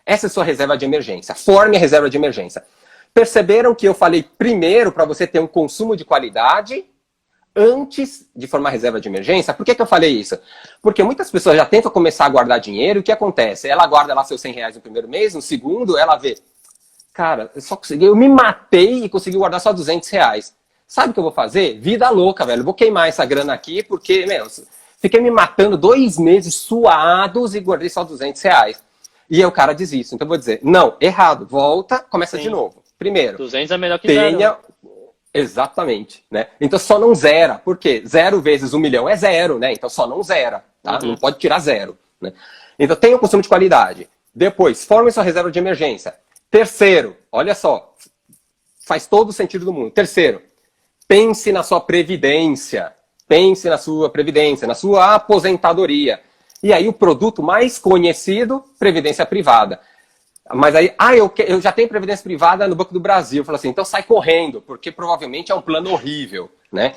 Essa é a sua reserva de emergência. Forme a reserva de emergência. Perceberam que eu falei primeiro para você ter um consumo de qualidade antes de formar reserva de emergência? Por que eu falei isso? Porque muitas pessoas já tentam começar a guardar dinheiro e o que acontece? Ela guarda lá seus R$100 no primeiro mês, no segundo ela vê, cara, eu me matei e consegui guardar só R$200. Sabe o que eu vou fazer? Vida louca, velho. Vou queimar essa grana aqui porque, fiquei me matando 2 meses suados e guardei só R$200. E aí o cara diz isso. Então eu vou dizer, não, errado. Volta, começa de novo. Primeiro, 200 é melhor que zero. Exatamente, né? Então só não zera. Por quê? 0 vezes 1 milhão é 0, né? Então só não zera, tá? Não pode tirar 0, né? Então tenha um consumo de qualidade. Depois, forme sua reserva de emergência. Terceiro, olha só, faz todo o sentido do mundo. Terceiro, pense na sua previdência. Pense na sua previdência, na sua aposentadoria. E aí o produto mais conhecido, previdência privada. Mas aí, eu já tenho previdência privada no Banco do Brasil. Eu falo assim, então sai correndo, porque provavelmente é um plano horrível, né?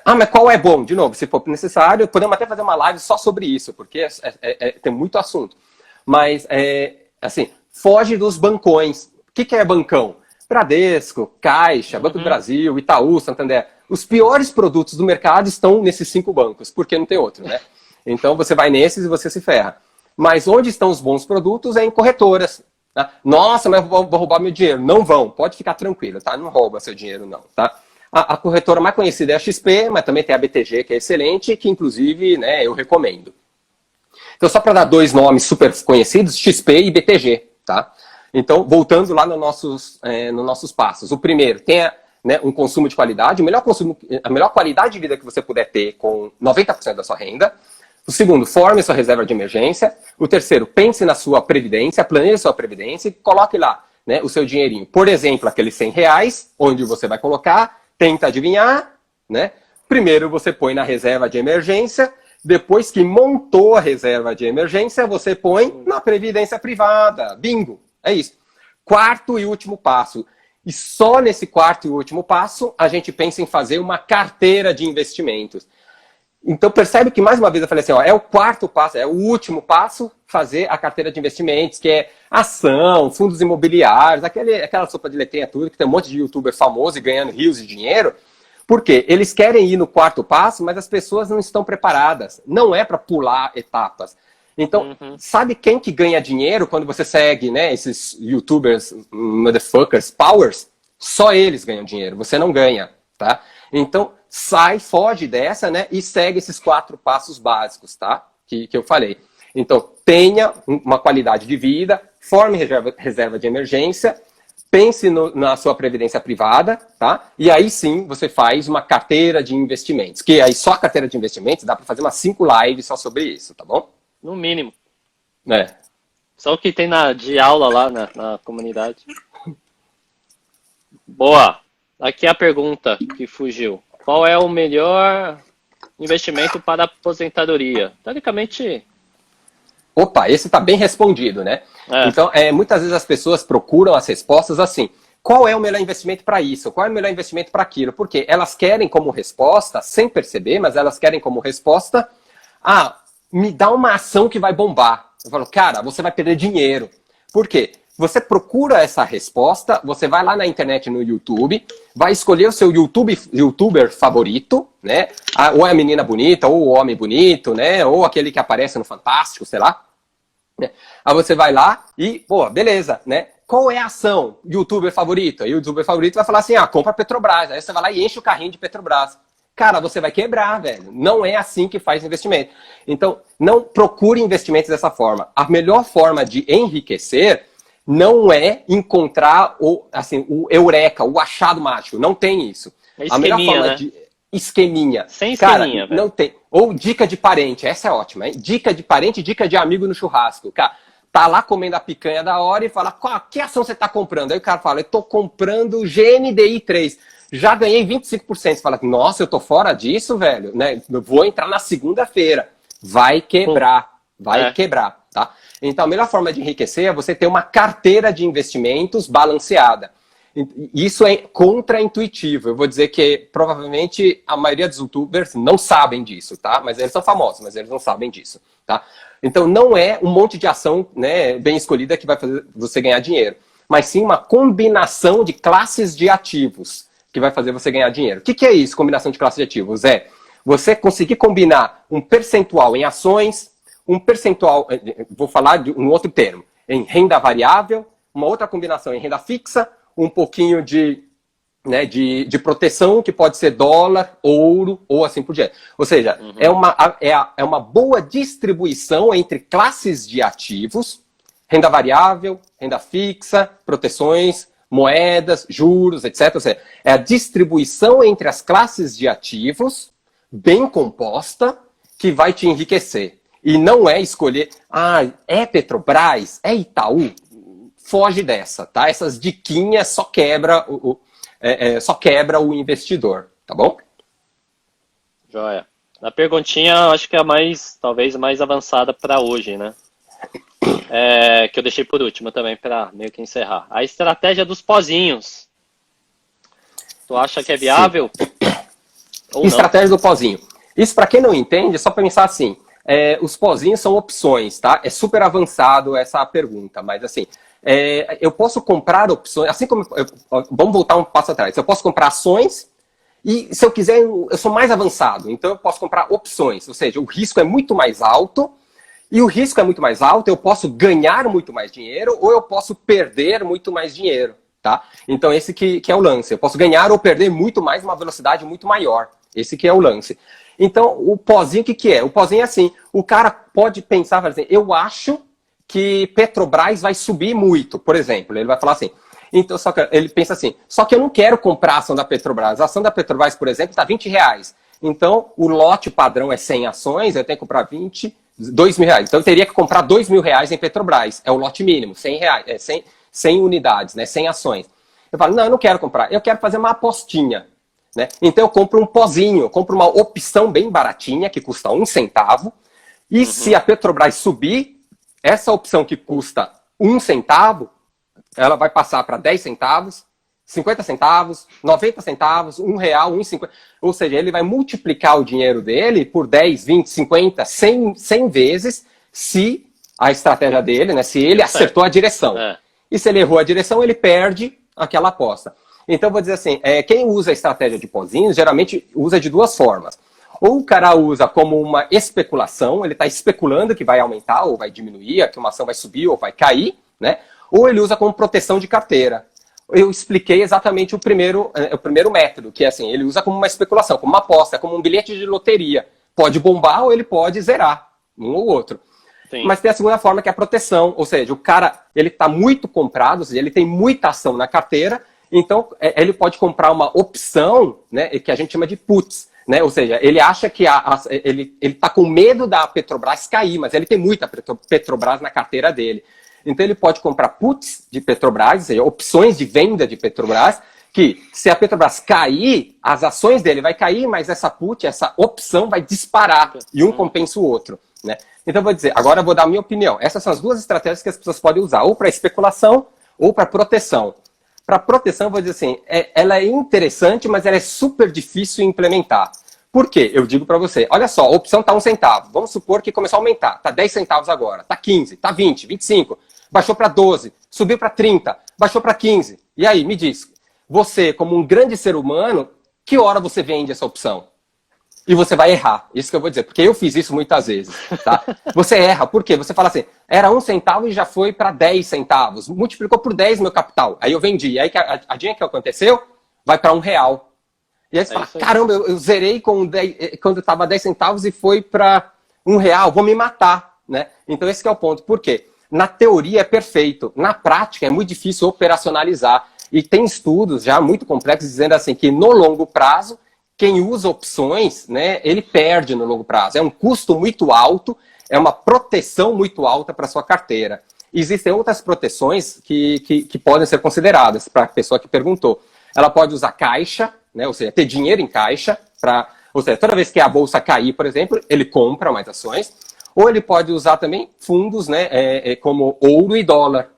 Mas qual é bom? De novo, se for necessário, podemos até fazer uma live só sobre isso, porque tem muito assunto. Mas, assim, foge dos bancões. O que é bancão? Bradesco, Caixa, Banco do Brasil, Itaú, Santander. Os piores produtos do mercado estão nesses 5 bancos, porque não tem outro, né? Então você vai nesses e você se ferra. Mas onde estão os bons produtos é em corretoras. Tá? Nossa, mas eu vou roubar meu dinheiro. Não vão, pode ficar tranquilo, tá? Não rouba seu dinheiro, não, tá? A corretora mais conhecida é a XP, mas também tem a BTG, que é excelente, que inclusive, né, eu recomendo. Então, só para dar dois nomes super conhecidos, XP e BTG, tá? Então, voltando lá nos nossos passos. O primeiro, tenha, né, um consumo de qualidade, a melhor qualidade de vida que você puder ter com 90% da sua renda. O segundo, forme sua reserva de emergência. O terceiro, pense na sua previdência, planeje sua previdência e coloque lá, né, o seu dinheirinho. Por exemplo, aqueles R$100, onde você vai colocar, tenta adivinhar, né? Primeiro você põe na reserva de emergência, depois que montou a reserva de emergência, você põe na previdência privada. Bingo! É isso. Quarto e último passo. E só nesse quarto e último passo, a gente pensa em fazer uma carteira de investimentos. Então, percebe que, mais uma vez, eu falei assim, ó, é o quarto passo, é o último passo, fazer a carteira de investimentos, que é ação, fundos imobiliários, aquela sopa de letrinha tudo, que tem um monte de youtuber famoso e ganhando rios de dinheiro. Por quê? Eles querem ir no quarto passo, mas as pessoas não estão preparadas. Não é para pular etapas. Então, sabe quem que ganha dinheiro quando você segue, né, esses youtubers, motherfuckers, powers? Só eles ganham dinheiro, você não ganha, tá? Então, foge dessa, né, e segue esses 4 passos básicos, tá? Que eu falei. Então, tenha uma qualidade de vida, forme reserva de emergência, pense na sua previdência privada, tá? E aí sim, você faz uma carteira de investimentos. Que aí só a carteira de investimentos dá para fazer umas 5 lives só sobre isso, tá bom? No mínimo. É. Só o que tem de aula lá na comunidade. Boa. Aqui a pergunta que fugiu. Qual é o melhor investimento para a aposentadoria? Teoricamente... Opa, esse está bem respondido, né? É. Então, muitas vezes as pessoas procuram as respostas assim. Qual é o melhor investimento para isso? Qual é o melhor investimento para aquilo? Porque elas querem como resposta, sem perceber, mas elas querem como resposta... me dá uma ação que vai bombar. Eu falo, cara, você vai perder dinheiro. Por quê? Você procura essa resposta, você vai lá na internet, no YouTube, vai escolher o seu youtuber favorito, né? Ou é a menina bonita, ou o homem bonito, né? Ou aquele que aparece no Fantástico, sei lá. Aí você vai lá e, pô, beleza, né? Qual é a ação? Youtuber favorito? Aí o youtuber favorito vai falar assim, compra Petrobras. Aí você vai lá e enche o carrinho de Petrobras. Cara, você vai quebrar, velho. Não é assim que faz investimento. Então, não procure investimentos dessa forma. A melhor forma de enriquecer não é encontrar o eureka, o achado mágico. Não tem isso. É a melhor forma, né? de esqueminha. Sem esqueminha, cara, velho. não tem. Ou dica de parente. Essa é ótima, hein? Dica de parente, dica de amigo no churrasco. Cara, tá lá comendo a picanha da hora e fala, que ação você tá comprando? Aí o cara fala, eu tô comprando GNDI 3. Já ganhei 25%. Você fala, nossa, eu tô fora disso, velho, né? Eu vou entrar na segunda-feira. Vai quebrar. Vai quebrar, tá? Então, a melhor forma de enriquecer é você ter uma carteira de investimentos balanceada. Isso é contra-intuitivo. Eu vou dizer que provavelmente a maioria dos youtubers não sabem disso, tá? Mas eles são famosos, mas eles não sabem disso, tá? Então, não é um monte de ação, né, bem escolhida que vai fazer você ganhar dinheiro, mas sim uma combinação de classes de ativos que vai fazer você ganhar dinheiro. O que é isso, combinação de classes de ativos? É você conseguir combinar um percentual em ações, um percentual, vou falar de um outro termo, em renda variável, uma outra combinação em renda fixa, um pouquinho de proteção, que pode ser dólar, ouro, ou assim por diante. Ou seja, é uma boa distribuição entre classes de ativos, renda variável, renda fixa, proteções, moedas, juros, etc. Ou seja, é a distribuição entre as classes de ativos, bem composta, que vai te enriquecer. E não é escolher, é Petrobras, é Itaú. Foge dessa, tá? Essas diquinhas só quebra o investidor, tá bom? Joia. A perguntinha, acho que é talvez mais avançada para hoje, né? Que eu deixei por último também, para meio que encerrar. A estratégia dos pozinhos. Tu acha que é viável? Ou estratégia do pozinho. Isso, para quem não entende, é só pensar assim, os pozinhos são opções, tá? É super avançado essa pergunta, mas assim, eu posso comprar opções, assim como, vamos voltar um passo atrás, eu posso comprar ações e, se eu quiser, eu sou mais avançado, então eu posso comprar opções, ou seja, o risco é muito mais alto, e o risco é muito mais alto, eu posso ganhar muito mais dinheiro ou eu posso perder muito mais dinheiro, tá? Então esse que é o lance, eu posso ganhar ou perder muito mais, uma velocidade muito maior, esse que é o lance. Então, o pozinho, o que é? O pozinho é assim, o cara pode pensar, falar assim, eu acho que Petrobras vai subir muito, por exemplo. Ele vai falar assim, então, só que ele pensa assim, só que eu não quero comprar a ação da Petrobras. A ação da Petrobras, por exemplo, está R$20. Então, o lote padrão é 100 ações, eu tenho que comprar 2 mil reais. Então, eu teria que comprar 2 mil reais em Petrobras. É o lote mínimo, 100 reais, 100 unidades, né, 100 ações. Eu falo, não, eu não quero comprar, eu quero fazer uma apostinha. Né? Então, eu compro um pozinho, eu compro uma opção bem baratinha, que custa 1 centavo. E se a Petrobras subir, essa opção que custa 1 centavo, ela vai passar para 10 centavos, 50 centavos, 90 centavos, R$1, 1,50. Ou seja, ele vai multiplicar o dinheiro dele por 10, 20, 50, 100 vezes se a estratégia dele, né, se ele acertou a direção. E se ele errou a direção, ele perde aquela aposta. Então, vou dizer assim, quem usa a estratégia de pozinhos, geralmente usa de duas formas. Ou o cara usa como uma especulação, ele está especulando que vai aumentar ou vai diminuir, que uma ação vai subir ou vai cair, né? Ou ele usa como proteção de carteira. Eu expliquei exatamente o primeiro método, que é assim, ele usa como uma especulação, como uma aposta, como um bilhete de loteria. Pode bombar ou ele pode zerar, um ou outro. Sim. Mas tem a segunda forma, que é a proteção, ou seja, o cara ele está muito comprado, ou seja, ele tem muita ação na carteira, então ele pode comprar uma opção, né, que a gente chama de puts, né, ou seja, ele acha que ele está com medo da Petrobras cair, mas ele tem muita Petrobras na carteira dele. Então ele pode comprar puts de Petrobras, ou seja, opções de venda de Petrobras, que se a Petrobras cair, as ações dele vai cair, mas essa put, essa opção vai disparar e um compensa o outro. Né? Então eu vou dizer, agora eu vou dar a minha opinião. Essas são as duas estratégias que as pessoas podem usar, ou para especulação ou para proteção. Para proteção, eu vou dizer assim, ela é interessante, mas ela é super difícil de implementar. Por quê? Eu digo para você, olha só, a opção está 1 centavo. Vamos supor que começou a aumentar. Está 10 centavos agora, está 15, está 20, 25. Baixou para 12, subiu para 30, baixou para 15. E aí, me diz, você, como um grande ser humano, que hora você vende essa opção? E você vai errar, isso que eu vou dizer, porque eu fiz isso muitas vezes, tá? Você erra, por quê? Você fala assim, era 1 centavo e já foi para 10 centavos, multiplicou por 10 meu capital, aí eu vendi, e aí adivinha o que aconteceu? Vai para R$1. E aí você fala, caramba, eu zerei quando estava 10 centavos e foi para R$1, vou me matar, né? Então esse que é o ponto, por quê? Na teoria é perfeito, na prática é muito difícil operacionalizar, e tem estudos já muito complexos dizendo assim, que no longo prazo, quem usa opções, né, ele perde no longo prazo. É um custo muito alto, é uma proteção muito alta para a sua carteira. Existem outras proteções que podem ser consideradas para a pessoa que perguntou. Ela pode usar caixa, né, ou seja, ter dinheiro em caixa, ou seja, toda vez que a bolsa cair, por exemplo, ele compra mais ações. Ou ele pode usar também fundos, né, como ouro e dólar.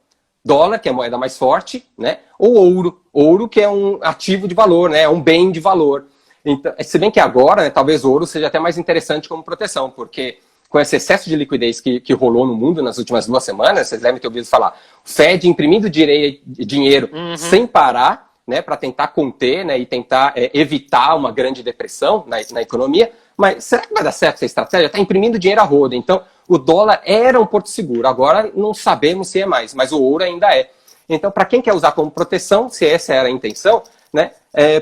Dólar, que é a moeda mais forte, né, ou ouro. Ouro, que é um ativo de valor, né, é um bem de valor. Então, se bem que agora, né, talvez o ouro seja até mais interessante como proteção, porque com esse excesso de liquidez que rolou no mundo nas últimas 2 semanas, vocês devem ter ouvido falar, o Fed imprimindo dinheiro sem parar, né, para tentar conter, né, e tentar evitar uma grande depressão na economia. Mas será que vai dar certo essa estratégia? Está imprimindo dinheiro a roda. Então, o dólar era um porto seguro. Agora, não sabemos se é mais, mas o ouro ainda é. Então, para quem quer usar como proteção, se essa era a intenção, né,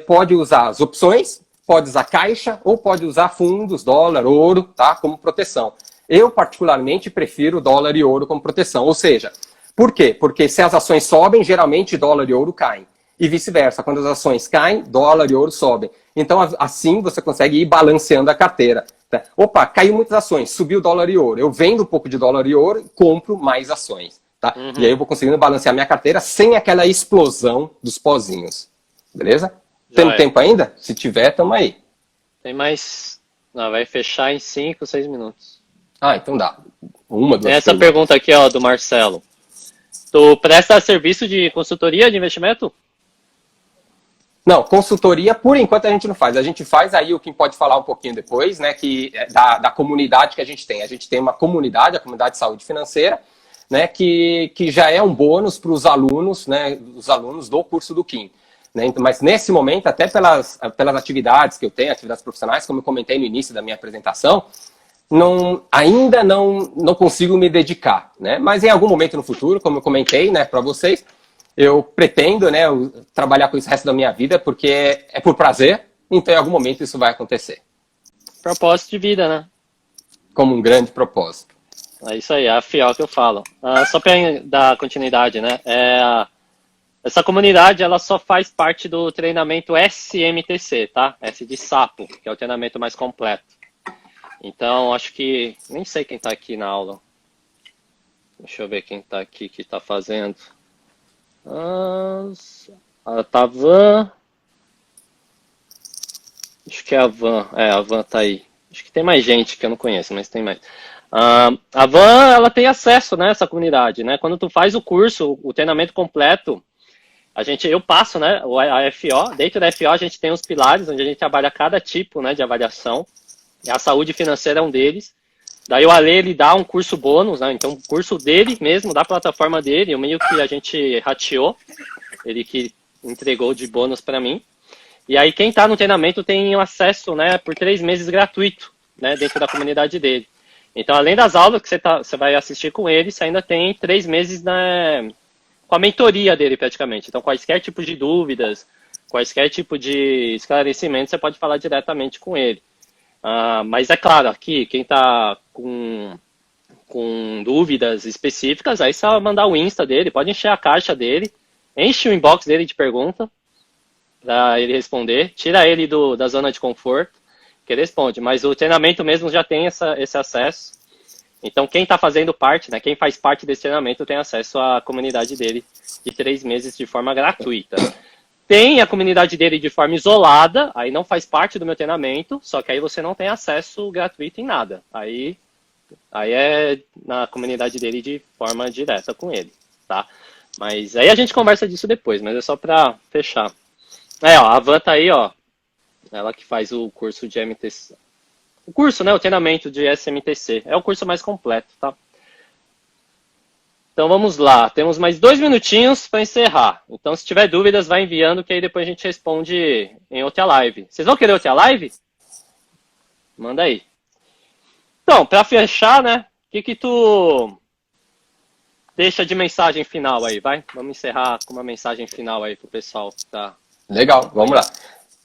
pode usar as opções, pode usar caixa ou pode usar fundos, dólar, ouro, tá, como proteção. Eu, particularmente, prefiro dólar e ouro como proteção. Ou seja, por quê? Porque se as ações sobem, geralmente dólar e ouro caem. E vice-versa. Quando as ações caem, dólar e ouro sobem. Então, assim, você consegue ir balanceando a carteira. Tá? Opa, caiu muitas ações, subiu dólar e ouro. Eu vendo um pouco de dólar e ouro e compro mais ações. Tá? E aí eu vou conseguindo balancear minha carteira sem aquela explosão dos pozinhos. Beleza? Temos tempo ainda? Se tiver, tamo aí. Tem mais... Não, vai fechar em 5, 6 minutos. Ah, então dá. Uma, duas. Essa pergunta aqui, ó, do Marcelo. Tu presta serviço de consultoria de investimento? Não, consultoria, por enquanto, a gente não faz. A gente faz aí o que pode falar um pouquinho depois, né, que é da comunidade que a gente tem. A gente tem uma comunidade, a comunidade de saúde financeira, né, que já é um bônus para os alunos, né, os alunos do curso do Kim. Né? Mas nesse momento, até pelas atividades que eu tenho, atividades profissionais, como eu comentei no início da minha apresentação, ainda não consigo me dedicar. Né? Mas em algum momento no futuro, como eu comentei, né, para vocês, eu pretendo, né, trabalhar com isso o resto da minha vida, porque é por prazer, então em algum momento isso vai acontecer. propósito de vida, né? Como um grande propósito. É isso aí, é a FIO que eu falo. Só para dar continuidade, né? Essa comunidade, ela só faz parte do treinamento SMTC, tá? S de sapo, que é o treinamento mais completo. Então, acho que... Nem sei quem tá aqui na aula. Deixa eu ver quem tá aqui, que tá fazendo. Tá a Van. Acho que é a Van. A Van tá aí. Acho que tem mais gente que eu não conheço, mas tem mais. A Van, ela tem acesso, né, a essa comunidade, né? Quando tu faz o curso, o treinamento completo, eu passo, né, a FO. Dentro da FO a gente tem os pilares, onde a gente trabalha cada tipo, né, de avaliação. E a saúde financeira é um deles. Daí o Ale, ele dá um curso bônus, né? Então, o curso dele mesmo, da plataforma dele, o meio que a gente rateou, ele que entregou de bônus para mim. E aí, quem está no treinamento tem acesso, né, por 3 meses gratuito, né, dentro da comunidade dele. Então, além das aulas que você vai assistir com ele, você ainda tem 3 meses, né, com a mentoria dele, praticamente. Então, quaisquer tipos de dúvidas, quaisquer tipo de esclarecimento, você pode falar diretamente com ele. Mas é claro, aqui, quem está com dúvidas específicas, aí só mandar o Insta dele, pode encher a caixa dele, enche o inbox dele de pergunta para ele responder, tira ele da zona de conforto, que ele responde. Mas o treinamento mesmo já tem esse acesso. Então, quem está fazendo parte, né, quem faz parte desse treinamento tem acesso à comunidade dele de 3 meses de forma gratuita. Tem a comunidade dele de forma isolada, aí não faz parte do meu treinamento, só que aí você não tem acesso gratuito em nada. Aí é na comunidade dele de forma direta com ele, tá? Mas aí a gente conversa disso depois, mas é só para fechar. A Van tá aí, ó. Ela que faz o curso de MTC. O curso, né? O treinamento de SMTC. É o curso mais completo, tá? Então vamos lá, temos mais 2 minutinhos para encerrar. Então se tiver dúvidas, vai enviando, que aí depois a gente responde em outra live. Vocês vão querer outra live? Manda aí. Então, para fechar, né, o que tu deixa de mensagem final aí, vai? Vamos encerrar com uma mensagem final aí pro pessoal. Tá? Legal, vamos lá.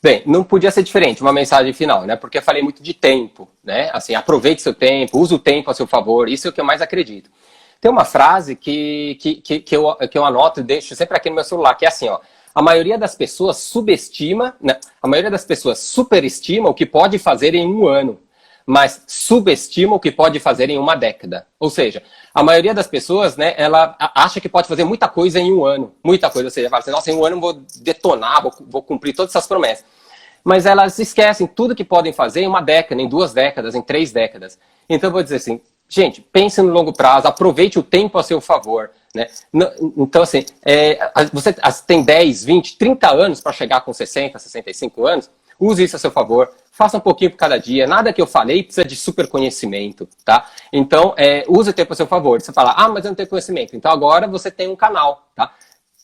Bem, não podia ser diferente, uma mensagem final, né? Porque eu falei muito de tempo, né? Assim, aproveite seu tempo, use o tempo a seu favor, isso é o que eu mais acredito. Tem uma frase que eu anoto e deixo sempre aqui no meu celular, que é assim, ó. A maioria das pessoas subestima, né? A maioria das pessoas superestima o que pode fazer em 1 ano, mas subestima o que pode fazer em 1 década. Ou seja, a maioria das pessoas, né, ela acha que pode fazer muita coisa em 1 ano. Muita coisa, ou seja, fala assim, nossa, em 1 ano eu vou detonar, vou cumprir todas essas promessas. Mas elas esquecem tudo que podem fazer em 1 década, em 2 décadas, em 3 décadas. Então eu vou dizer assim, gente, pense no longo prazo, aproveite o tempo a seu favor, né? Então, assim, você tem 10, 20, 30 anos para chegar com 60, 65 anos, use isso a seu favor, faça um pouquinho por cada dia, nada que eu falei precisa de super conhecimento, tá? Então, use o tempo a seu favor. Você fala, mas eu não tenho conhecimento, então agora você tem um canal, tá?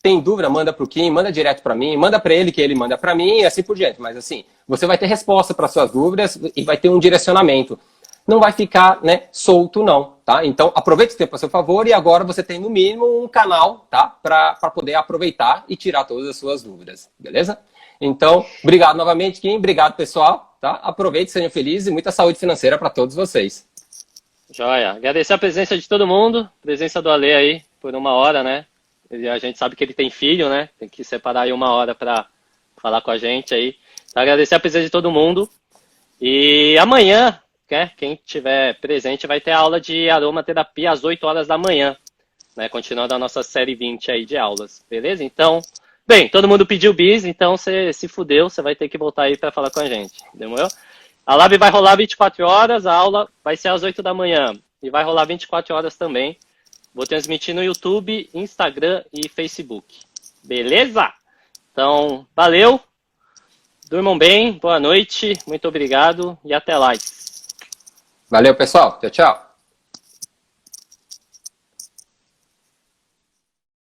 Tem dúvida, manda pro Kim, manda direto para mim, manda para ele que ele manda para mim e assim por diante. Mas assim, você vai ter resposta para suas dúvidas e vai ter um direcionamento. Não vai ficar, né, solto não, tá? Então, aproveite o tempo a seu favor e agora você tem no mínimo um canal, tá? Para poder aproveitar e tirar todas as suas dúvidas, beleza? Então, obrigado novamente, Kim, obrigado pessoal, tá? Aproveite, sejam felizes e muita saúde financeira para todos vocês. Joia, agradecer a presença de todo mundo, presença do Ale aí por 1 hora, né? A gente sabe que ele tem filho, né? Tem que separar aí 1 hora para falar com a gente aí. Então, agradecer a presença de todo mundo. E amanhã, né, quem estiver presente vai ter a aula de aromaterapia às 8 horas da manhã, né? Continuando a nossa série 20 aí de aulas, beleza? Então, bem, todo mundo pediu bis, então você se fudeu, você vai ter que voltar aí para falar com a gente, demorou? A live vai rolar 24 horas, a aula vai ser às 8 da manhã e vai rolar 24 horas também. Vou transmitir no YouTube, Instagram e Facebook. Beleza? Então, valeu. Durmam bem, boa noite, muito obrigado e até lá. Valeu, pessoal. Tchau, tchau.